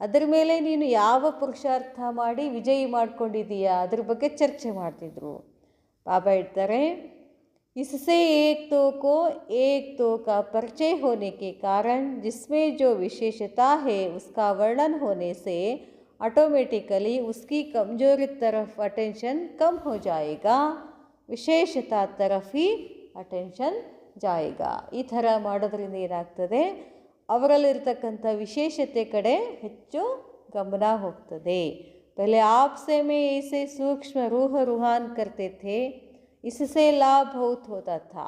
ಅದರ ಮೇಲೆ ನೀನು ಯಾವ ಪುರುಷಾರ್ಥ ಮಾಡಿ ವಿಜಯಿ ಮಾಡ್ಕೊಂಡಿದ್ದೀಯಾ ಅದ್ರ ಬಗ್ಗೆ ಚರ್ಚೆ ಮಾಡ್ತಿದ್ರು. ಬಾಬಾ ಹೇಳ್ತಾರೆ, इससे एक दो का परिचय होने के कारण जिसमें जो विशेषता है उसका वर्णन होने से ऑटोमेटिकली उसकी कमजोरी तरफ अटेंशन कम हो जाएगा, ವಿಶೇಷತಾ तरफ ही अटेंशन जाएगा. ಈ ಥರ ಮಾಡೋದ್ರಿಂದ ಏನಾಗ್ತದೆ? ಅವರಲ್ಲಿರ್ತಕ್ಕಂಥ ವಿಶೇಷತೆ ಕಡೆ ಹೆಚ್ಚು ಗಮನ ಹೋಗ್ತದೆ. पहले आपसे में ऐसे सूक्ष्म रूहान करते थे, इससे लाभ बहुत होता था.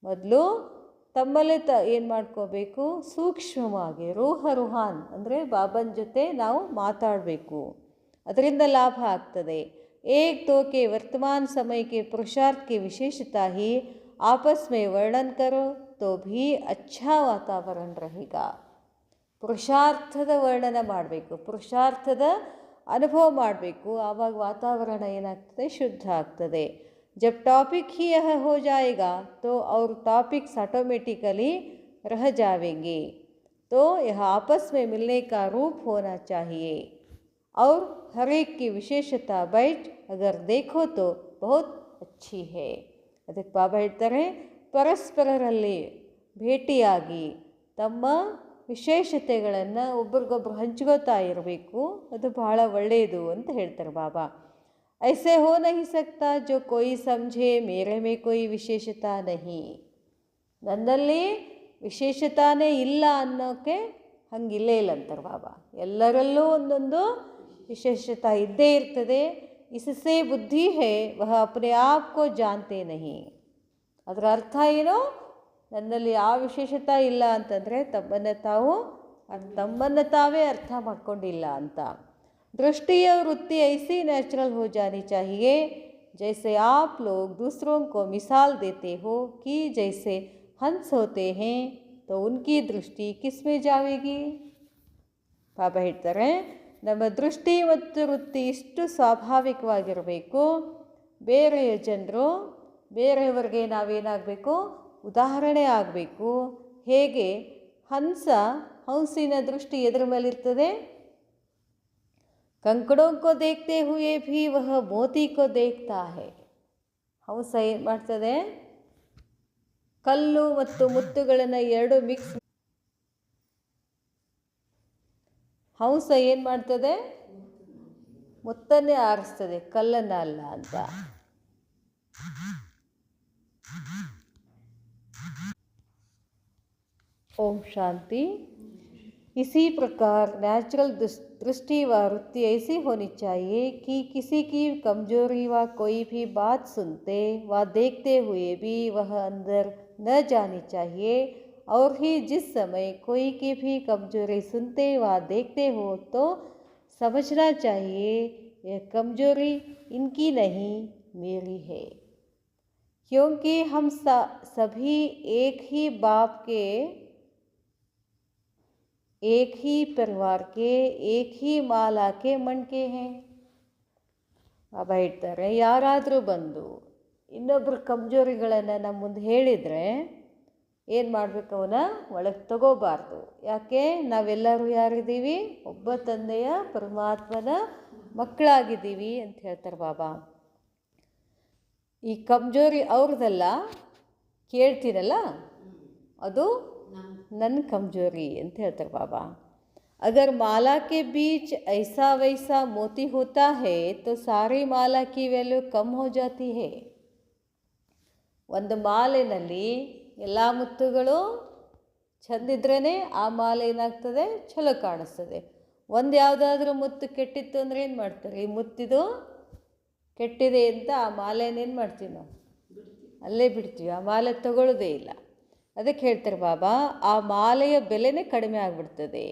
ಮೊದಲು ತಮ್ಮಲ್ಲೇ ಏನು ಮಾಡ್ಕೋಬೇಕು? ಸೂಕ್ಷ್ಮವಾಗಿ ರೂಹಾನ್ ಅಂದರೆ ಬಾಬನ ಜೊತೆ ನಾವು ಮಾತಾಡಬೇಕು, ಅದರಿಂದ ಲಾಭ ಆಗ್ತದೆ. एक दो के वर्तमान समय के पुरुषार्थ की विशेषता ही आपस में वर्णन करो तो भी अच्छा वातावरण रहेगा. ಪುರುಷಾರ್ಥದ ವರ್ಣನ ಮಾಡಬೇಕು, ಪುರುಷಾರ್ಥದ ಅನುಭವ ಮಾಡಬೇಕು, ಆವಾಗ ವಾತಾವರಣ ಏನಾಗ್ತದೆ? ಶುದ್ಧ ಆಗ್ತದೆ. जब टॉपिक ही यह हो जाएगा तो और टॉपिक्स ऑटोमेटिकली रह जाएंगे. तो यह आपस में मिलने का रूप होना चाहिए और हर एक की विशेषता बैठ अगर देखो तो बहुत अच्छी है. ಅದಕ್ಕೆ ಬಾಬಾ ಹೇಳ್ತಾರೆ, ಪರಸ್ಪರರಲ್ಲಿ ಭೇಟಿಯಾಗಿ ತಮ್ಮ ವಿಶೇಷತೆಗಳನ್ನು ಒಬ್ರಿಗೊಬ್ರು ಹಂಚ್ಕೋತಾ ಇರಬೇಕು, ಅದು ಬಹಳ ಒಳ್ಳೆಯದು ಅಂತ ಹೇಳ್ತಾರೆ ಬಾಬಾ. ऐसे हो नहीं सकता जो कोई समझे मेरे में कोई विशेषता नहीं. ನನ್ನಲ್ಲಿ ವಿಶೇಷತಾನೇ ಇಲ್ಲ ಅನ್ನೋಕ್ಕೆ ಹಂಗಿಲ್ಲೇ ಇಲ್ಲ ಅಂತಾರೆ ಬಾಬಾ. ಎಲ್ಲರಲ್ಲೂ ಒಂದೊಂದು ವಿಶೇಷತಾ ಇದ್ದೇ ಇರ್ತದೆ. इससे बुद्धि है वह अपने आप को जानते नहीं. ಅದರ ಅರ್ಥ ಏನು? ನನ್ನಲ್ಲಿ ಯಾವ ವಿಶೇಷತಾ ಇಲ್ಲ ಅಂತಂದರೆ ತಮ್ಮನ್ನು ತಾವೇ ಅರ್ಥ ಮಾಡ್ಕೊಂಡಿಲ್ಲ ಅಂತ. दृष्टि और वृत्ति ऐसी नेचुरल हो जानी चाहिए जैसे आप लोग दूसरों को मिसाल देते हो कि जैसे हंस होते हैं तो उनकी दृष्टि किस में जाएगी. ಬಾಬಾ ಹೇಳ್ತಾರೆ, ನಮ್ಮ ದೃಷ್ಟಿ ಮತ್ತು ವೃತ್ತಿ ಇಷ್ಟು ಸ್ವಾಭಾವಿಕವಾಗಿರಬೇಕು. ಬೇರೆಯ ಜನರು ಬೇರೆಯವರಿಗೆ ನಾವೇನಾಗಬೇಕು? ಉದಾಹರಣೆ ಆಗಬೇಕು. ಹೇಗೆ ಹಂಸಿನ ದೃಷ್ಟಿ ಎದುರ ಮೇಲಿರ್ತದೆ? कंकड़ों को देखते हुए भी वह मोती को देखता है. ಹಂಸ ಏನು ಮಾಡ್ತದೆ? ಕಲ್ಲು ಮತ್ತು ಮುತ್ತುಗಳನ್ನು ಎರಡು ಮಿಕ್ಸ್. ಹಂಸ ಏನು ಮಾಡ್ತದೆ? ಮುತ್ತನ್ನೇ ಆರಿಸ್ತದೆ, ಕಲ್ಲನ್ನು ಅಲ್ಲ ಅಂತ. ಓಂ ಶಾಂತಿ. इसी प्रकार नेचुरल दृष्टि व वृत्ति ऐसी होनी चाहिए कि किसी की कमजोरी व कोई भी बात सुनते व देखते हुए भी वह अंदर न जानी चाहिए। और ही जिस समय कोई की भी कमजोरी सुनते व देखते हो तो समझना चाहिए यह कमजोरी इनकी नहीं मेरी है, क्योंकि हम सभी एक ही बाप के, एक ही परिवार के, एक ही माला के मन के हैं। ಬಾಬಾ ಹೇಳ್ತಾರೆ, ಯಾರಾದರೂ ಬಂದು ಇನ್ನೊಬ್ಬರ ಕಮ್ಜೋರಿಗಳನ್ನು ನಮ್ಮ ಮುಂದೆ ಹೇಳಿದರೆ ಏನು ಮಾಡಬೇಕು, ಅವನ ಒಳಗೆ ತಗೋಬಾರ್ದು. ಯಾಕೆ? ನಾವೆಲ್ಲರೂ ಯಾರಿದ್ದೀವಿ? ಒಬ್ಬ ತಂದೆಯ ಪರಮಾತ್ಮನ ಮಕ್ಕಳಾಗಿದ್ದೀವಿ ಅಂತ ಹೇಳ್ತಾರೆ ಬಾಬಾ. ಈ ಕಮ್ಜೋರಿ ಅವ್ರದ್ದಲ್ಲ, ಕೇಳ್ತೀನಲ್ಲ ಅದು ನನ್ನ ಕಮ್ಜೋರಿ ಅಂತ ಹೇಳ್ತಾರೆ ಬಾಬಾ. अगर माला के बीच ऐसा वैसा मोती होता है तो सारी माला की वैल्यू कम हो जाती है. ಒಂದು ಮಾಲೆಯಲ್ಲಿ ಎಲ್ಲ ಮುತ್ತುಗಳು ಚೆಂದಿದ್ರೇ ಆ ಮಾಲೆ ಏನಾಗ್ತದೆ, ಚಲೋ ಕಾಣಿಸ್ತದೆ. ಒಂದು ಯಾವುದಾದ್ರೂ ಮುತ್ತು ಕೆಟ್ಟಿತ್ತು ಅಂದರೆ ಏನು ಮಾಡ್ತಾರೆ, ಈ ಮುತ್ತಿದು ಕೆಟ್ಟಿದೆ ಅಂತ ಆ ಮಾಲೆನೇನು ಮಾಡ್ತೀವಿ ನಾವು, ಅಲ್ಲೇ ಬಿಡ್ತೀವಿ, ಆ ಮಾಲೆ ತಗೊಳ್ಳೋದೇ ಇಲ್ಲ. ಅದಕ್ಕೆ ಹೇಳ್ತಾರೆ ಬಾಬಾ, ಆ ಮಾಲೆಯ ಬೆಲೆನೇ ಕಡಿಮೆ ಆಗಿಬಿಡ್ತದೆ.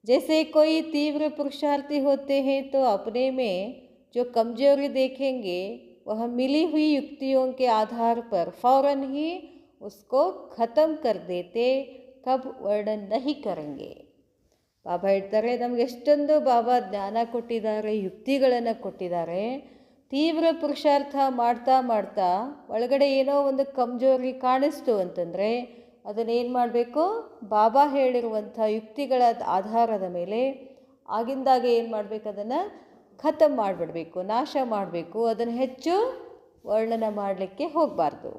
जैसे कोई तीव्र पुरुषार्थी होते हैं तो अपने में जो कमजोरी देखेंगे वह मिली हुई युक्तियों के आधार पर फौरन ही उसको ख़त्म कर देते, कब वर्णन नहीं करेंगे. ಬಾಬಾ ಹೇಳ್ತಾರೆ, ನಮಗೆ ಎಷ್ಟೊಂದು ಬಾಬಾ ಜ್ಞಾನ ಕೊಟ್ಟಿದ್ದಾರೆ, ಯುಕ್ತಿಗಳನ್ನು ಕೊಟ್ಟಿದ್ದಾರೆ. ತೀವ್ರ ಪುರುಷಾರ್ಥ ಮಾಡ್ತಾ ಮಾಡ್ತಾ ಒಳಗಡೆ ಏನೋ ಒಂದು ಕಮ್ಜೋರಿ ಕಾಣಿಸ್ತು ಅಂತಂದರೆ ಅದನ್ನೇನು ಮಾಡಬೇಕು, ಬಾಬಾ ಹೇಳಿರುವಂಥ ಯುಕ್ತಿಗಳ ಆಧಾರದ ಮೇಲೆ ಆಗಿಂದಾಗ ಏನು ಮಾಡಬೇಕು, ಅದನ್ನು ಖತಮ್ ಮಾಡಿಬಿಡಬೇಕು, ನಾಶ ಮಾಡಬೇಕು. ಅದನ್ನು ಹೆಚ್ಚು ವರ್ಣನ ಮಾಡಲಿಕ್ಕೆ ಹೋಗಬಾರ್ದು.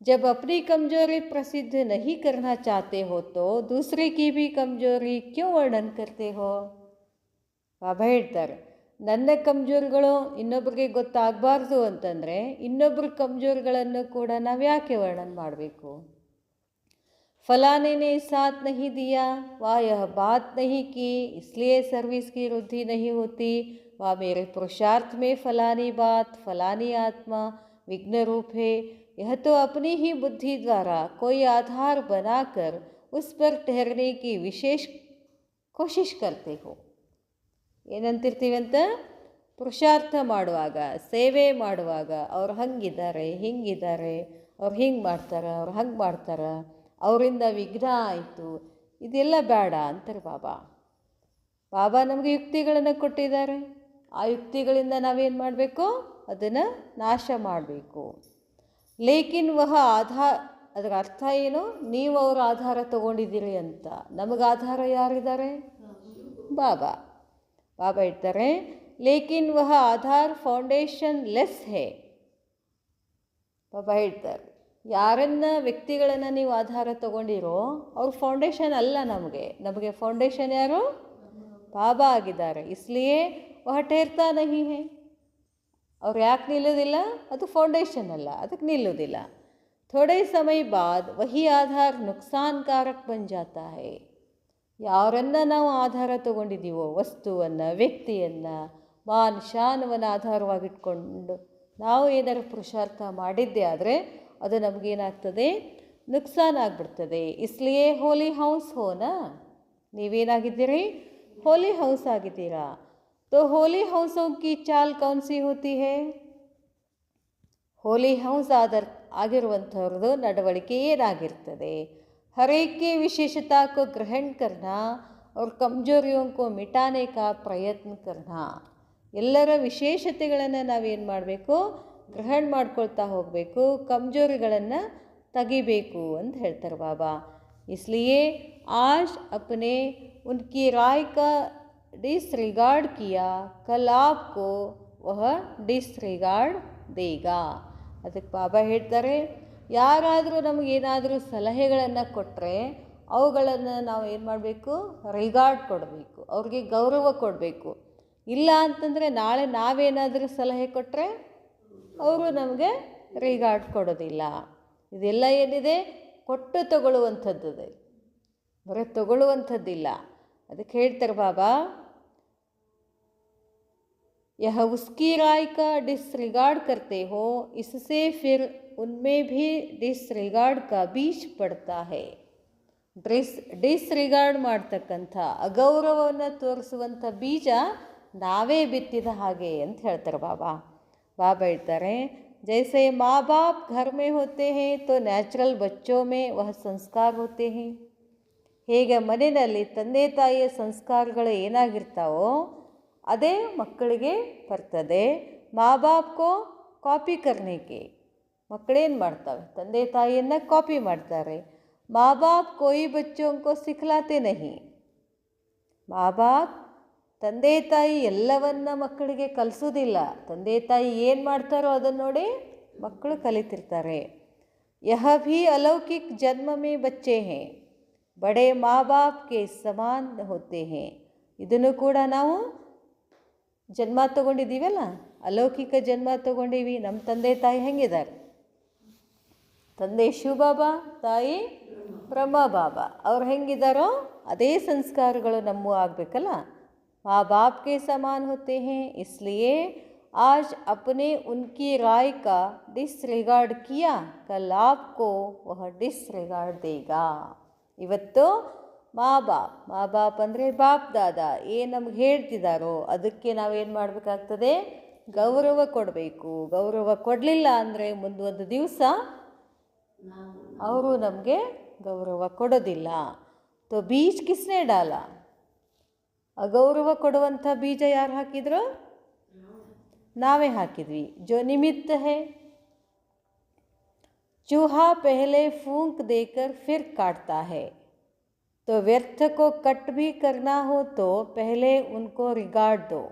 जब अपनी कमजोरी प्रसिद्ध नहीं करना चाहते हो तो दूसरे की भी कमजोरी क्यों वर्णन करते हो. ಬಾಬಾ ಹೇಳ್ತಾರೆ, ನನ್ನ ಕಮ್ಜೋರಿಗಳು ಇನ್ನೊಬ್ಬರಿಗೆ ಗೊತ್ತಾಗಬಾರ್ದು ಅಂತಂದರೆ ಇನ್ನೊಬ್ಬರ ಕಮ್ಜೋರಿಗಳನ್ನು ಕೂಡ ನಾವು ಯಾಕೆ ವರ್ಣನೆ ಮಾಡಬೇಕು. फलाने ने साथ नहीं दिया, वह यह बात नहीं की, इसलिए सर्विस की वृद्धि नहीं होती. वह मेरे पुरुषार्थ में फलानी बात, फलानी आत्मा विघ्न रूप है. यह तो अपनी ही बुद्धि द्वारा कोई आधार बनाकर उस पर ठहरने की विशेष कोशिश करते हो. ಏನಂತಿರ್ತೀವಂತ, ಪುರುಷಾರ್ಥ ಮಾಡುವಾಗ, ಸೇವೆ ಮಾಡುವಾಗ ಅವ್ರು ಹಂಗಿದ್ದಾರೆ, ಹಿಂಗಿದ್ದಾರೆ, ಅವ್ರು ಹಿಂಗೆ ಮಾಡ್ತಾರೆ, ಅವ್ರು ಹಂಗೆ ಮಾಡ್ತಾರೆ, ಅವರಿಂದ ವಿಘ್ನ ಆಯಿತು, ಇದೆಲ್ಲ ಬೇಡ ಅಂತಾರೆ ಬಾಬಾ. ಬಾಬಾ ನಮಗೆ ಯುಕ್ತಿಗಳನ್ನು ಕೊಟ್ಟಿದ್ದಾರೆ. ಆ ಯುಕ್ತಿಗಳಿಂದ ನಾವೇನು ಮಾಡಬೇಕು, ಅದನ್ನು ನಾಶ ಮಾಡಬೇಕು. ಲೇಕಿನ್ ವಹ ಅದರ ಅರ್ಥ ಏನು, ನೀವು ಅವರ ಆಧಾರ ತಗೊಂಡಿದ್ದೀರಿ ಅಂತ. ನಮಗೆ ಆಧಾರ ಯಾರಿದ್ದಾರೆ? ಬಾಬಾ. ಬಾಬಾ ಹೇಳ್ತಾರೆ, ಲೇಕಿನ್ ವಹ ಆಧಾರ್ ಫೌಂಡೇಶನ್ ಲೆಸ್ ಹೇ. ಬಾಬಾ ಹೇಳ್ತಾರೆ, ಯಾರನ್ನ ವ್ಯಕ್ತಿಗಳನ್ನು ನೀವು ಆಧಾರ ತಗೊಂಡಿರೋ ಅವ್ರ ಫೌಂಡೇಶನ್ ಅಲ್ಲ. ನಮಗೆ ಫೌಂಡೇಶನ್ ಯಾರು? ಬಾಬಾ ಆಗಿದ್ದಾರೆ. ಇಸ್ಲಿಯೇ ವಹ ಟೇರ್ತಾ ನಹಿ ಹೇ. ಅವ್ರು ಯಾಕೆ ನಿಲ್ಲೋದಿಲ್ಲ? ಅದು ಫೌಂಡೇಶನ್ ಅಲ್ಲ, ಅದಕ್ಕೆ ನಿಲ್ಲೋದಿಲ್ಲ. ಥೋಡೆ ಸಮಯ ಬಾದ್ ವಹಿ ಆಧಾರ ನುಕ್ಸಾನ್ಕಾರಕ್ ಬನ್ ಜಾತಾ ಹೈ. ಯಾರನ್ನ ನಾವು ಆಧಾರ ತಗೊಂಡಿದ್ದೀವೋ, ವಸ್ತುವನ್ನು, ವ್ಯಕ್ತಿಯನ್ನು, ಮಾನ್ ಶಾನವನ್ನು ಆಧಾರವಾಗಿಟ್ಕೊಂಡು ನಾವು ಏನಾರು ಪುರುಷಾರ್ಥ ಮಾಡಿದ್ದೇ ಆದರೆ ಅದು ನಮಗೇನಾಗ್ತದೆ, ನುಕ್ಸಾನ್ ಆಗಿಬಿಡ್ತದೆ. ಇಸ್ಲಿಯೇ ಹೋಲಿ ಹೌಸ್ ಹೋನಾ, ನೀವೇನಾಗಿದ್ದೀರಿ? ಹೋಲಿ ಹೌಸ್ ಆಗಿದ್ದೀರಾ. तो होली हाउसों की चाल कौन सी होती है? ಹೋಲಿ ಹೌಸ್ ಆಗಿರುವಂಥವ್ರದ್ದು ನಡವಳಿಕೆ ಏನಾಗಿರ್ತದೆ? हर एक की विशेषता को ग्रहण करना और कमजोरियों को मिटाने का प्रयत्न करना. ಎಲ್ಲರ ವಿಶೇಷತೆಗಳನ್ನು ನಾವೇನು ಮಾಡಬೇಕು, ಗ್ರಹಣ ಮಾಡ್ಕೊಳ್ತಾ ಹೋಗಬೇಕು, ಕಮ್ಜೋರಿಗಳನ್ನು ತೆಗಿಬೇಕು ಅಂತ ಹೇಳ್ತಾರೆ ಬಾಬಾ. इसलिए आज अपने उनकी राय का डिसरिगार्ड किया, कल आपको वह डिसरिगार्ड देगा. ಅದಕ್ಕೆ ಬಾಬಾ ಹೇಳ್ತಾರೆ, ಯಾರಾದರೂ ನಮಗೇನಾದರೂ ಸಲಹೆಗಳನ್ನು ಕೊಟ್ಟರೆ ಅವುಗಳನ್ನು ನಾವು ಏನು ಮಾಡಬೇಕು, ರಿಗಾರ್ಡ್ ಕೊಡಬೇಕು, ಅವ್ರಿಗೆ ಗೌರವ ಕೊಡಬೇಕು. ಇಲ್ಲ ಅಂತಂದರೆ ನಾಳೆ ನಾವೇನಾದರೂ ಸಲಹೆ ಕೊಟ್ಟರೆ ಅವರು ನಮಗೆ ರಿಗಾರ್ಡ್ ಕೊಡೋದಿಲ್ಲ. ಇದೆಲ್ಲ ಏನಿದೆ, ಕೊಟ್ಟು ತಗೊಳ್ಳುವಂಥದ್ದು, ಬರೀ ತಗೊಳ್ಳುವಂಥದ್ದಿಲ್ಲ. ಅದಕ್ಕೆ ಹೇಳ್ತಾರೆ ಬಾಬಾ, यह उसकी राय का डिसरिगार्ड करते हो, इससे फिर उनमें भी डिसरिगार्ड का बीज पड़ता है. ಡಿಸ್ರಿಗಾರ್ಡ್ ಮಾಡ್ತಕ್ಕಂಥ ಅಗೌರವವನ್ನು ತೋರಿಸುವಂಥ ಬೀಜ ನಾವೇ ಬಿತ್ತಿದ ಹಾಗೆ ಅಂತ ಹೇಳ್ತಾರೆ ಬಾಬಾ. ಬಾಬಾ ಹೇಳ್ತಾರೆ, जैसे माँ बाप घर में होते हैं तो ನ್ಯಾಚುರಲ್ बच्चों में वह संस्कार होते हैं. ಹೇಗೆ ಮನೆಯಲ್ಲಿ ತಂದೆ ತಾಯಿಯ ಸಂಸ್ಕಾರಗಳು ಏನಾಗಿರ್ತಾವೋ ಅದೇ ಮಕ್ಕಳಿಗೆ ಬರ್ತದೆ. ಮಾ ಬಾಪ್ಕೋ ಕಾಪಿ ಕರ್ನೇಕೆ, ಮಕ್ಕಳೇನು ಮಾಡ್ತವೆ, ತಂದೆ ತಾಯಿಯನ್ನು ಕಾಪಿ ಮಾಡ್ತಾರೆ. माँ बाप कोई बच्चों को सिखलाते नहीं. माँ बाप ತಂದೆ ತಾಯಿ ಎಲ್ಲವನ್ನ ಮಕ್ಕಳಿಗೆ ಕಲಿಸೋದಿಲ್ಲ. ತಂದೆ ತಾಯಿ ಏನು ಮಾಡ್ತಾರೋ ಅದನ್ನು ನೋಡಿ ಮಕ್ಕಳು ಕಲಿತಿರ್ತಾರೆ. यह भी अलौकिक जन्म में बच्चे हैं, बड़े माँ बाप के समान होते हैं. ಇದನ್ನು ಕೂಡ ನಾವು ಜನ್ಮ ತಗೊಂಡಿದ್ದೀವಲ್ಲ, ಅಲೌಕಿಕ ಜನ್ಮ ತಗೊಂಡೀವಿ. ನಮ್ಮ ತಂದೆ ತಾಯಿ ಹೆಂಗಿದ್ದಾರೆ? ತಂದೆ ಶಿವಬಾಬಾ, ತಾಯಿ ಬ್ರಹ್ಮ ಬಾಬಾ. ಅವ್ರು ಹೆಂಗಿದ್ದಾರೋ ಅದೇ ಸಂಸ್ಕಾರಗಳು ನಮ್ಮೂ ಆಗಬೇಕಲ್ಲ. माँ बाप के समान होते हैं, इसलिए आज अपने उनकी राय का डिसरिगार्ड किया, कल आपको वह डिसरिगार्ड देगा. ಇವತ್ತು ಮಾ ಬಾಪ್ ಅಂದರೆ ಬಾಪ್ ದಾದಾ ಏನು ನಮ್ಗೆ ಹೇಳ್ತಿದ್ದಾರೋ ಅದಕ್ಕೆ ನಾವೇನು ಮಾಡಬೇಕಾಗ್ತದೆ? ಗೌರವ ಕೊಡಬೇಕು. ಗೌರವ ಕೊಡಲಿಲ್ಲ ಅಂದರೆ ಮುಂದೊಂದು ದಿವಸ ಅವರು ನಮಗೆ ಗೌರವ ಕೊಡೋದಿಲ್ಲ. ತೋ ಬೀಜ ಕಿಸ್ನೆ ಡಾಲ, ಅಗೌರವ ಕೊಡುವಂಥ ಬೀಜ ಯಾರು ಹಾಕಿದ್ರು? ನಾವೇ ಹಾಕಿದ್ವಿ. ಜೋ ನಿಮಿತ್ತ ಹೇ, चूहा पहले फूंक देकर फिर काटता है, तो व्यर्थ को कट भी करना हो तो पहले उनको रिगार्ड दो.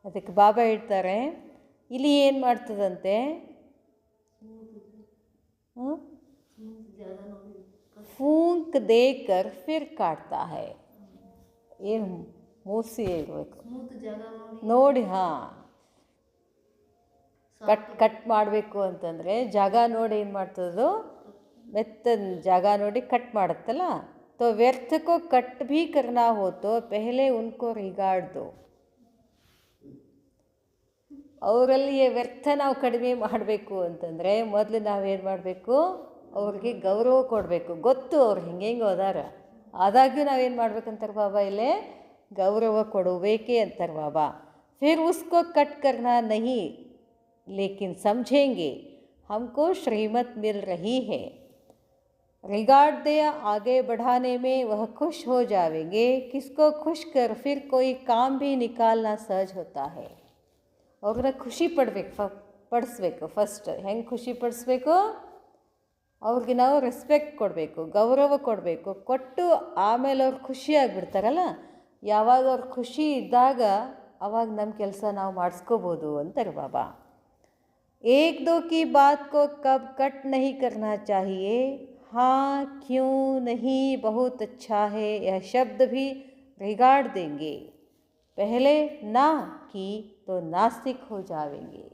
ಅದಕ್ಕೆ ಬಾಬಾ ಹೇಳ್ತಾರೆ, ಇಲ್ಲಿ ಏನು ಮಾಡ್ತದಂತೆ? फूंक देकर फिर काटता है. ಏನು ಮೂಸಿ ಇರಬೇಕು ನೋಡಿ. ಕಟ್ ಮಾಡಬೇಕು ಅಂತಂದರೆ ಜಾಗ ನೋಡಿ ಏನು ಮಾಡ್ತದೋ, ಮೆತ್ತನ ಜಾಗ ನೋಡಿ ಕಟ್ ಮಾಡುತ್ತಲ್ಲ. ತೋ ವ್ಯರ್ಥಕ್ಕೋ ಕಟ್ ಭೀ ಕರ್ನಾ ಹೋತೋ ಪೆಹಲೆ ಉನ್ಕೋ ರಿಗಾರ್ಡ್ ದೋ. ಅವರಲ್ಲಿ ವ್ಯರ್ಥ ನಾವು ಕಡಿಮೆ ಮಾಡಬೇಕು ಅಂತಂದರೆ ಮೊದಲು ನಾವೇನು ಮಾಡಬೇಕು? ಅವ್ರಿಗೆ ಗೌರವ ಕೊಡಬೇಕು. ಗೊತ್ತು ಅವ್ರು ಹಿಂಗೆ ಹೋದಾರ, ಆದಾಗ್ಯೂ ನಾವೇನು ಮಾಡ್ಬೇಕಂತಾರೆ ಬಾಬಾ ಇಲ್ಲೇ? ಗೌರವ ಕೊಡಬೇಕೇ ಅಂತಾರೆ ಬಾಬಾ. फिर उसको कट करना नहीं, लेकिन समझेंगे हमको श्रीमत मिल रही है. रिगार्ड दे आगे बढ़ाने में वह खुश हो जाएंगे. किसको खुश कर फिर कोई काम भी निकालना सहज होता है. ಅವ್ರನ್ನ ಖುಷಿ ಪಡಿಸ್ಬೇಕು. ಫಸ್ಟ್ ಹೆಂಗೆ ಖುಷಿ ಪಡಿಸ್ಬೇಕು? ಅವ್ರಿಗೆ ನಾವು ರೆಸ್ಪೆಕ್ಟ್ ಕೊಡಬೇಕು, ಗೌರವ ಕೊಡಬೇಕು. ಕೊಟ್ಟು ಆಮೇಲೆ ಅವ್ರು ಖುಷಿಯಾಗಿಬಿಡ್ತಾರಲ್ಲ, ಯಾವಾಗ ಅವ್ರು ಖುಷಿ ಇದ್ದಾಗ ಅವಾಗ ನಮ್ಮ ಕೆಲಸ ನಾವು ಮಾಡಿಸ್ಕೋಬೋದು ಅಂತಾರೆ ಬಾಬಾ. ಏಕ್ ದೋ ಕಿ ಬಾತ್ ಕೋ ಕಬ್ ಕಟ್ ನಹೀ ಕರ್ನಾ ಚಾಹಿಯೇ. हाँ क्यों नहीं बहुत अच्छा है यह शब्द भी रिगार्ड देंगे. पहले ना की तो नास्तिक हो जाएंगे.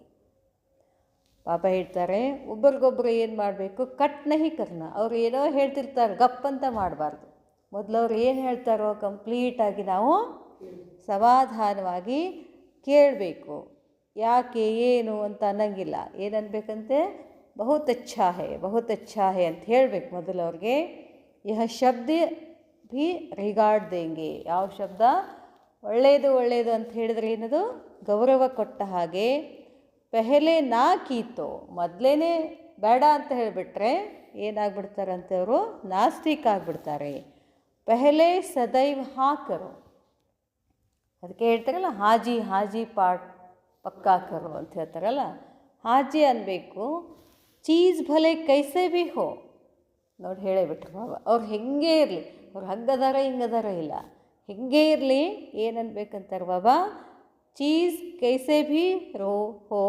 ಪಾಪ ಹೇಳ್ತಾರೆ, ಒಬ್ರಿಗೊಬ್ರು ಏನು ಮಾಡಬೇಕು? ಕಟ್ ನಹಿ ಕರ್ನ. ಅವ್ರು ಏನೋ ಹೇಳ್ತಿರ್ತಾರೆ, ಗಪ್ಪಂತ ಮಾಡಬಾರ್ದು. ಮೊದಲು ಅವ್ರು ಏನು ಹೇಳ್ತಾರೋ ಕಂಪ್ಲೀಟಾಗಿ ನಾವು ಸಮಾಧಾನವಾಗಿ ಕೇಳಬೇಕು. ಯಾಕೆ ಏನು ಅಂತ ಅನ್ನಂಗಿಲ್ಲ. ಏನನ್ಬೇಕಂತೆ? ಬಹುತ್ ಅಚ್ಚಾ ಹೇ ಅಂತ ಹೇಳಬೇಕು ಮೊದಲು ಅವ್ರಿಗೆ. ಯಹ ಶಬ್ದ ಭೀ ರಿಗಾರ್ಡ್ ದೇಂಗೆ. ಯಾವ ಶಬ್ದ? ಒಳ್ಳೆಯದು ಅಂತ ಹೇಳಿದ್ರೆ ಏನದು? ಗೌರವ ಕೊಟ್ಟ ಹಾಗೆ. ಪೆಹಲೆ ನಾ ಕೀತೋ, ಮೊದಲೇ ಬೇಡ ಅಂತ ಹೇಳಿಬಿಟ್ರೆ ಏನಾಗ್ಬಿಡ್ತಾರಂತೆ ಅವರು? ನಾಸ್ತಿಕ್ ಆಗಿಬಿಡ್ತಾರೆ. ಪೆಹಲೆ ಸದೈವ್ ಹಾಕರು. ಅದಕ್ಕೆ ಹೇಳ್ತಾರಲ್ಲ, ಹಾಜಿ ಪಾಟ್ ಪಕ್ಕಾ ಕರು ಅಂತ ಹೇಳ್ತಾರಲ್ಲ, ಹಾಜಿ ಅನ್ನಬೇಕು. ಚೀಸ್ ಭಲೆ ಕೈಸೆ ಭೀ ಹೋ. ನೋಡಿ ಹೇಳೇ ಬಿಟ್ರು ಬಾಬಾ. ಅವ್ರು ಹೆಂಗೆ ಇರಲಿ, ಅವ್ರು ಹಂಗದಾರ ಹಿಂಗದಾರ ಇಲ್ಲ, ಹೆಂಗೆ ಇರಲಿ ಏನನ್ಬೇಕಂತಾರೆ ಬಾಬಾ? चीज़ कैसे भी हो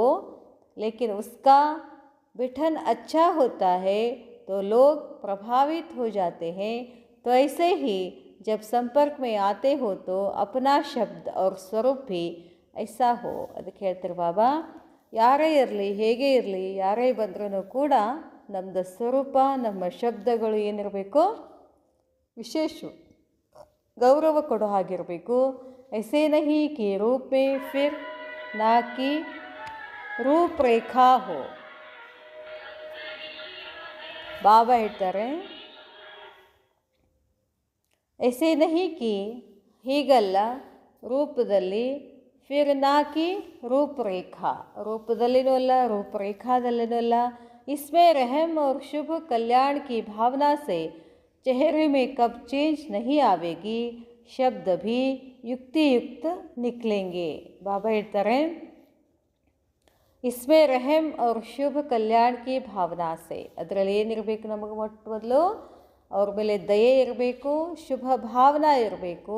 लेकिन उसका बिठन अच्छा होता है तो लोग प्रभावित हो जाते हैं. तो ऐसे ही जब संपर्क में आते हो तो अपना शब्द और स्वरूप भी ऐसा हो. ಅದಕ್ಕೆ ಹೇಳ್ತಾರೆ ಬಾಬಾ, ಯಾರೇ ಇರಲಿ, ಹೇಗೆ ಇರಲಿ, ಯಾರೇ ಬಂದ್ರೂ ಕೂಡ ನಮ್ಮದು ಸ್ವರೂಪ, ನಮ್ಮ ಶಬ್ದಗಳು ಏನಿರಬೇಕು? ವಿಶೇಷ ಗೌರವ ಕೊಡೋ ಹಾಗಿರಬೇಕು. ऐसे नहीं कि रूप में फिर ना कि रूपरेखा हो. ಬಾಬಾ ಹೇಳ್ತಾರೆ, ऐसे नहीं कि ಹೀಗಲ್ಲ, ರೂಪದಲ್ಲಿ फिर ना कि रूपरेखा, ರೂಪದಲ್ಲಿನೂ ಅಲ್ಲ ರೂಪರೇಖಾದಲ್ಲಿನೂ ಅಲ್ಲ. इसमें रहम और शुभ कल्याण की भावना से चेहरे में कब चेंज नहीं आवेगी, शब्द भी युक्तियुक्त निकलेंगे. ಬಾಬಾ ಹೇಳ್ತಾರೆ, इसमें रहम और शुभ कल्याण की भावना से, ಅದರಲ್ಲಿ ಏನಿರಬೇಕು ನಮಗೆ ಮೊಟ್ಟ ಮೊದಲು ಅವ್ರ ಮೇಲೆ ದಯೆ ಇರಬೇಕು, ಶುಭ ಭಾವನಾ ಇರಬೇಕು,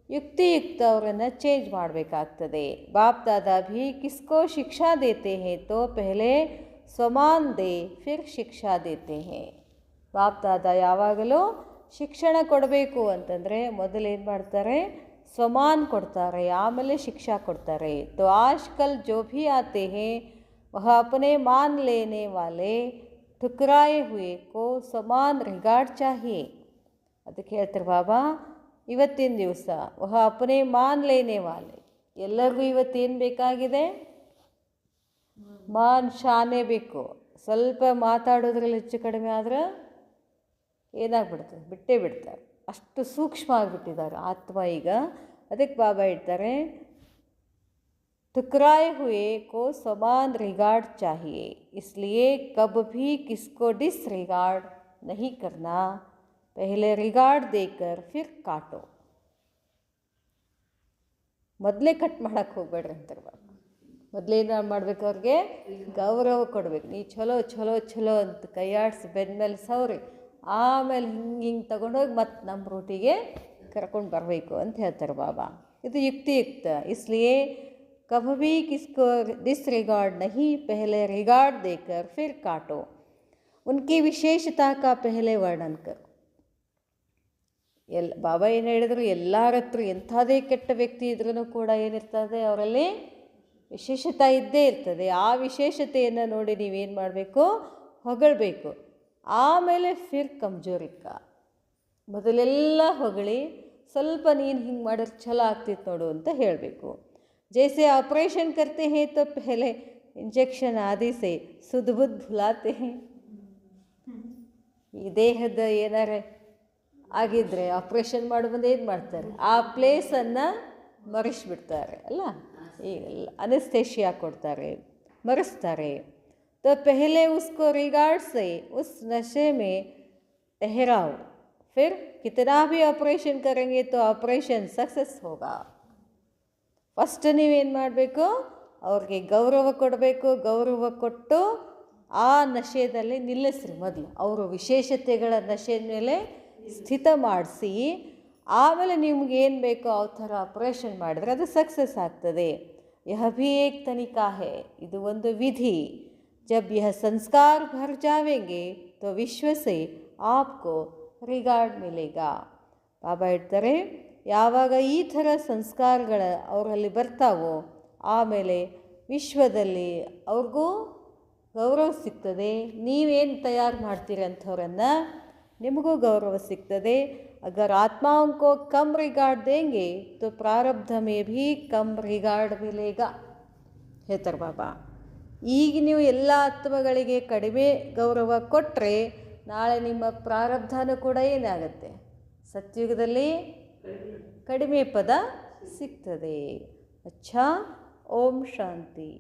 युक्तियुक्त ಅವರನ್ನು चेंज ಮಾಡಬೇಕಾಗ್ತದೆ. बाप दादा भी किसको शिक्षा देते हैं तो पहले स्वमान दे फिर शिक्षा देते हैं. ಬಾಪ್ ದಾದಾ ಯಾವಾಗಲೂ ಶಿಕ್ಷಣ ಕೊಡಬೇಕು ಅಂತಂದರೆ ಮೊದಲೇನು ಮಾಡ್ತಾರೆ, ಸ್ವಮಾನ್ ಕೊಡ್ತಾರೆ, ಆಮೇಲೆ ಶಿಕ್ಷಾ ಕೊಡ್ತಾರೆ. तो आजकल जो भी आते हैं वह अपने मान लेने वाले ठुकराए हुए को समान रिगार्ड चाहिए. ಅದಕ್ಕೆ ಹೇಳ್ತಾರೆ ಬಾಬಾ, ಇವತ್ತಿನ ದಿವಸ ವಹ ಅಪನೆ ಮಾನ್ ಲೇನೆ ವಾಲೆ, ಎಲ್ಲರಿಗೂ ಇವತ್ತೇನು ಬೇಕಾಗಿದೆ, ಮಾನ್ ಶಾನೆ ಬೇಕು. ಸ್ವಲ್ಪ ಮಾತಾಡೋದ್ರಲ್ಲಿ ಹೆಚ್ಚು ಕಡಿಮೆ ಆದ್ರೆ ಏನಾಗ್ಬಿಡ್ತದೆ, ಬಿಟ್ಟೇ ಬಿಡ್ತಾರೆ. ಅಷ್ಟು ಸೂಕ್ಷ್ಮ ಆಗಿಬಿಟ್ಟಿದ್ದಾರೆ ಆತ್ಮ ಈಗ. ಅದಕ್ಕೆ ಬಾಬಾ ಹೇಳ್ತಾರೆ, ठुकराए हुए को समान रिगार्ड चाहिए, इसलिए कब भी किसको डिसरिगार्ड नहीं करना, पहले रिगार्ड देकर फिर काटो. ಮೊದಲೇ ಕಟ್ ಮಾಡೋಕ್ಕೆ ಹೋಗ್ಬೇಡ್ರಿ ಅಂತಾರೆ ಬಾಬಾ. ಮೊದಲೇನು ಮಾಡಬೇಕು, ಅವ್ರಿಗೆ ಗೌರವ ಕೊಡಬೇಕು. ನೀ ಚಲೋ ಚಲೋ ಚಲೋ ಅಂತ ಕೈಯಾಡಿಸಿ ಬೆನ್ನ ಮೇಲೆ ಸೌರಿ, ಆಮೇಲೆ ಹಿಂಗೆ ತಗೊಂಡೋಗಿ ಮತ್ತೆ ನಮ್ಮ ರೂಟಿಗೆ ಕರ್ಕೊಂಡು ಬರಬೇಕು ಅಂತ ಹೇಳ್ತಾರೆ ಬಾಬಾ. ಇದು ಯುಕ್ತಿಯುಕ್ತ. इसलिए कभी भी किसको डिसरिगार्ड नहीं, पहले रिगार्ड देकर फिर काटो. उनकी विशेषता का पहले वर्णन करो. ಬಾಬಾ ಏನು ಹೇಳಿದ್ರು, ಎಲ್ಲರ ಹತ್ರ ಎಂಥದೇ ಕೆಟ್ಟ ವ್ಯಕ್ತಿ ಇದ್ರೂ ಕೂಡ ಏನಿರ್ತದೆ, ಅವರಲ್ಲಿ ವಿಶೇಷತೆ ಇದ್ದೇ ಇರ್ತದೆ. ಆ ವಿಶೇಷತೆಯನ್ನು ನೋಡಿ ನೀವೇನು ಮಾಡಬೇಕು, ಹೊಗಳಬೇಕು. ಆಮೇಲೆ ಫಿರ್ ಕಮ್ಜೋರಿಕ, ಮೊದಲೆಲ್ಲ ಹೊಗಳಿ ಸ್ವಲ್ಪ ನೀನು ಹಿಂಗೆ ಮಾಡಿದ್ರೆ ಛಲೋ ಆಗ್ತಿತ್ತು ನೋಡು ಅಂತ ಹೇಳಬೇಕು. जैसे ऑपरेशन करते हैं तो पहले इंजेक्शन आदि से सुध बुद्ध भुलाते हैं. ಈ ದೇಹದ ಏನಾರೆ ಆಗಿದ್ದರೆ ಆಪ್ರೇಷನ್ ಮಾಡೋ ಬಂದು ಏನು ಮಾಡ್ತಾರೆ, ಆ ಪ್ಲೇಸನ್ನು ಮರೆಸಿಬಿಡ್ತಾರೆ ಅಲ್ಲ, ಈಗೆಲ್ಲ ಅನೆಸ್ಥೇಷಿಯಾ ಕೊಡ್ತಾರೆ, ಮರೆಸ್ತಾರೆ. तो पहले उसको रिगार्ड से उस नशे में ठहराओ, फिर कितना भी ऑपरेशन करेंगे तो ऑपरेशन सक्सेस होगा. ಫಸ್ಟ್ ನೀವೇನು ಮಾಡಬೇಕು, ಅವ್ರಿಗೆ ಗೌರವ ಕೊಡಬೇಕು. ಗೌರವ ಕೊಟ್ಟು ಆ ನಶೆಯಲ್ಲಿ ನಿಲ್ಲಿಸ್ರಿ. ಮೊದಲು ಅವರು ವಿಶೇಷತೆಗಳ ನಶೆ ಮೇಲೆ ಸ್ಥಿತ ಮಾಡಿಸಿ, ಆಮೇಲೆ ನಿಮ್ಗೆ ಏನು ಬೇಕೋ ಆ ಥರ ಆಪ್ರೇಷನ್ ಮಾಡಿದ್ರೆ ಅದು ಸಕ್ಸಸ್ ಆಗ್ತದೆ. ಯಹ ಭಿ ಏಕ್ ತನಿಖಾ ಹೈ, ಇದು ಒಂದು ವಿಧಿ. ಜಬ್ ಯಹ ಸಂಸ್ಕಾರ ಭರ್ ಜಾವೆಂಗೆ ತೋ ವಿಶ್ವ ಸೆ ಆಪ್ಕೋ ರಿಗಾರ್ಡ್ ಮಿಲೇಗಾ. ಬಾಬಾ ಹೇಳ್ತಾರೆ, ಯಾವಾಗ ಈ ಥರ ಸಂಸ್ಕಾರಗಳ ಅವರಲ್ಲಿ ಬರ್ತಾವೋ ಆಮೇಲೆ ವಿಶ್ವದಲ್ಲಿ ಅವ್ರಿಗೂ ಗೌರವ ಸಿಗ್ತದೆ. ನೀವೇನು ತಯಾರು ಮಾಡ್ತೀರಿ ಅಂಥವ್ರನ್ನು ನಿಮಗೂ ಗೌರವ ಸಿಗ್ತದೆ. अगर आत्माओं को कम रिगार्ड देंगे तो प्रारब्ध में भी कम रिगार्ड मिलेगा ಹೇಳ್ತಾರೆ ಬಾಬಾ. ಈಗ ನೀವು ಎಲ್ಲ ಆತ್ಮಗಳಿಗೆ ಕಡಿಮೆ ಗೌರವ ಕೊಟ್ಟರೆ ನಾಳೆ ನಿಮ್ಮ ಪ್ರಾರಬ್ಧನೂ ಕೂಡ ಏನಾಗುತ್ತೆ, ಸತ್ಯುಗದಲ್ಲಿ ಕಡಿಮೆ ಪದ ಸಿಗ್ತದೆ. ಅಚ್ಚಾ, ಓಂ ಶಾಂತಿ.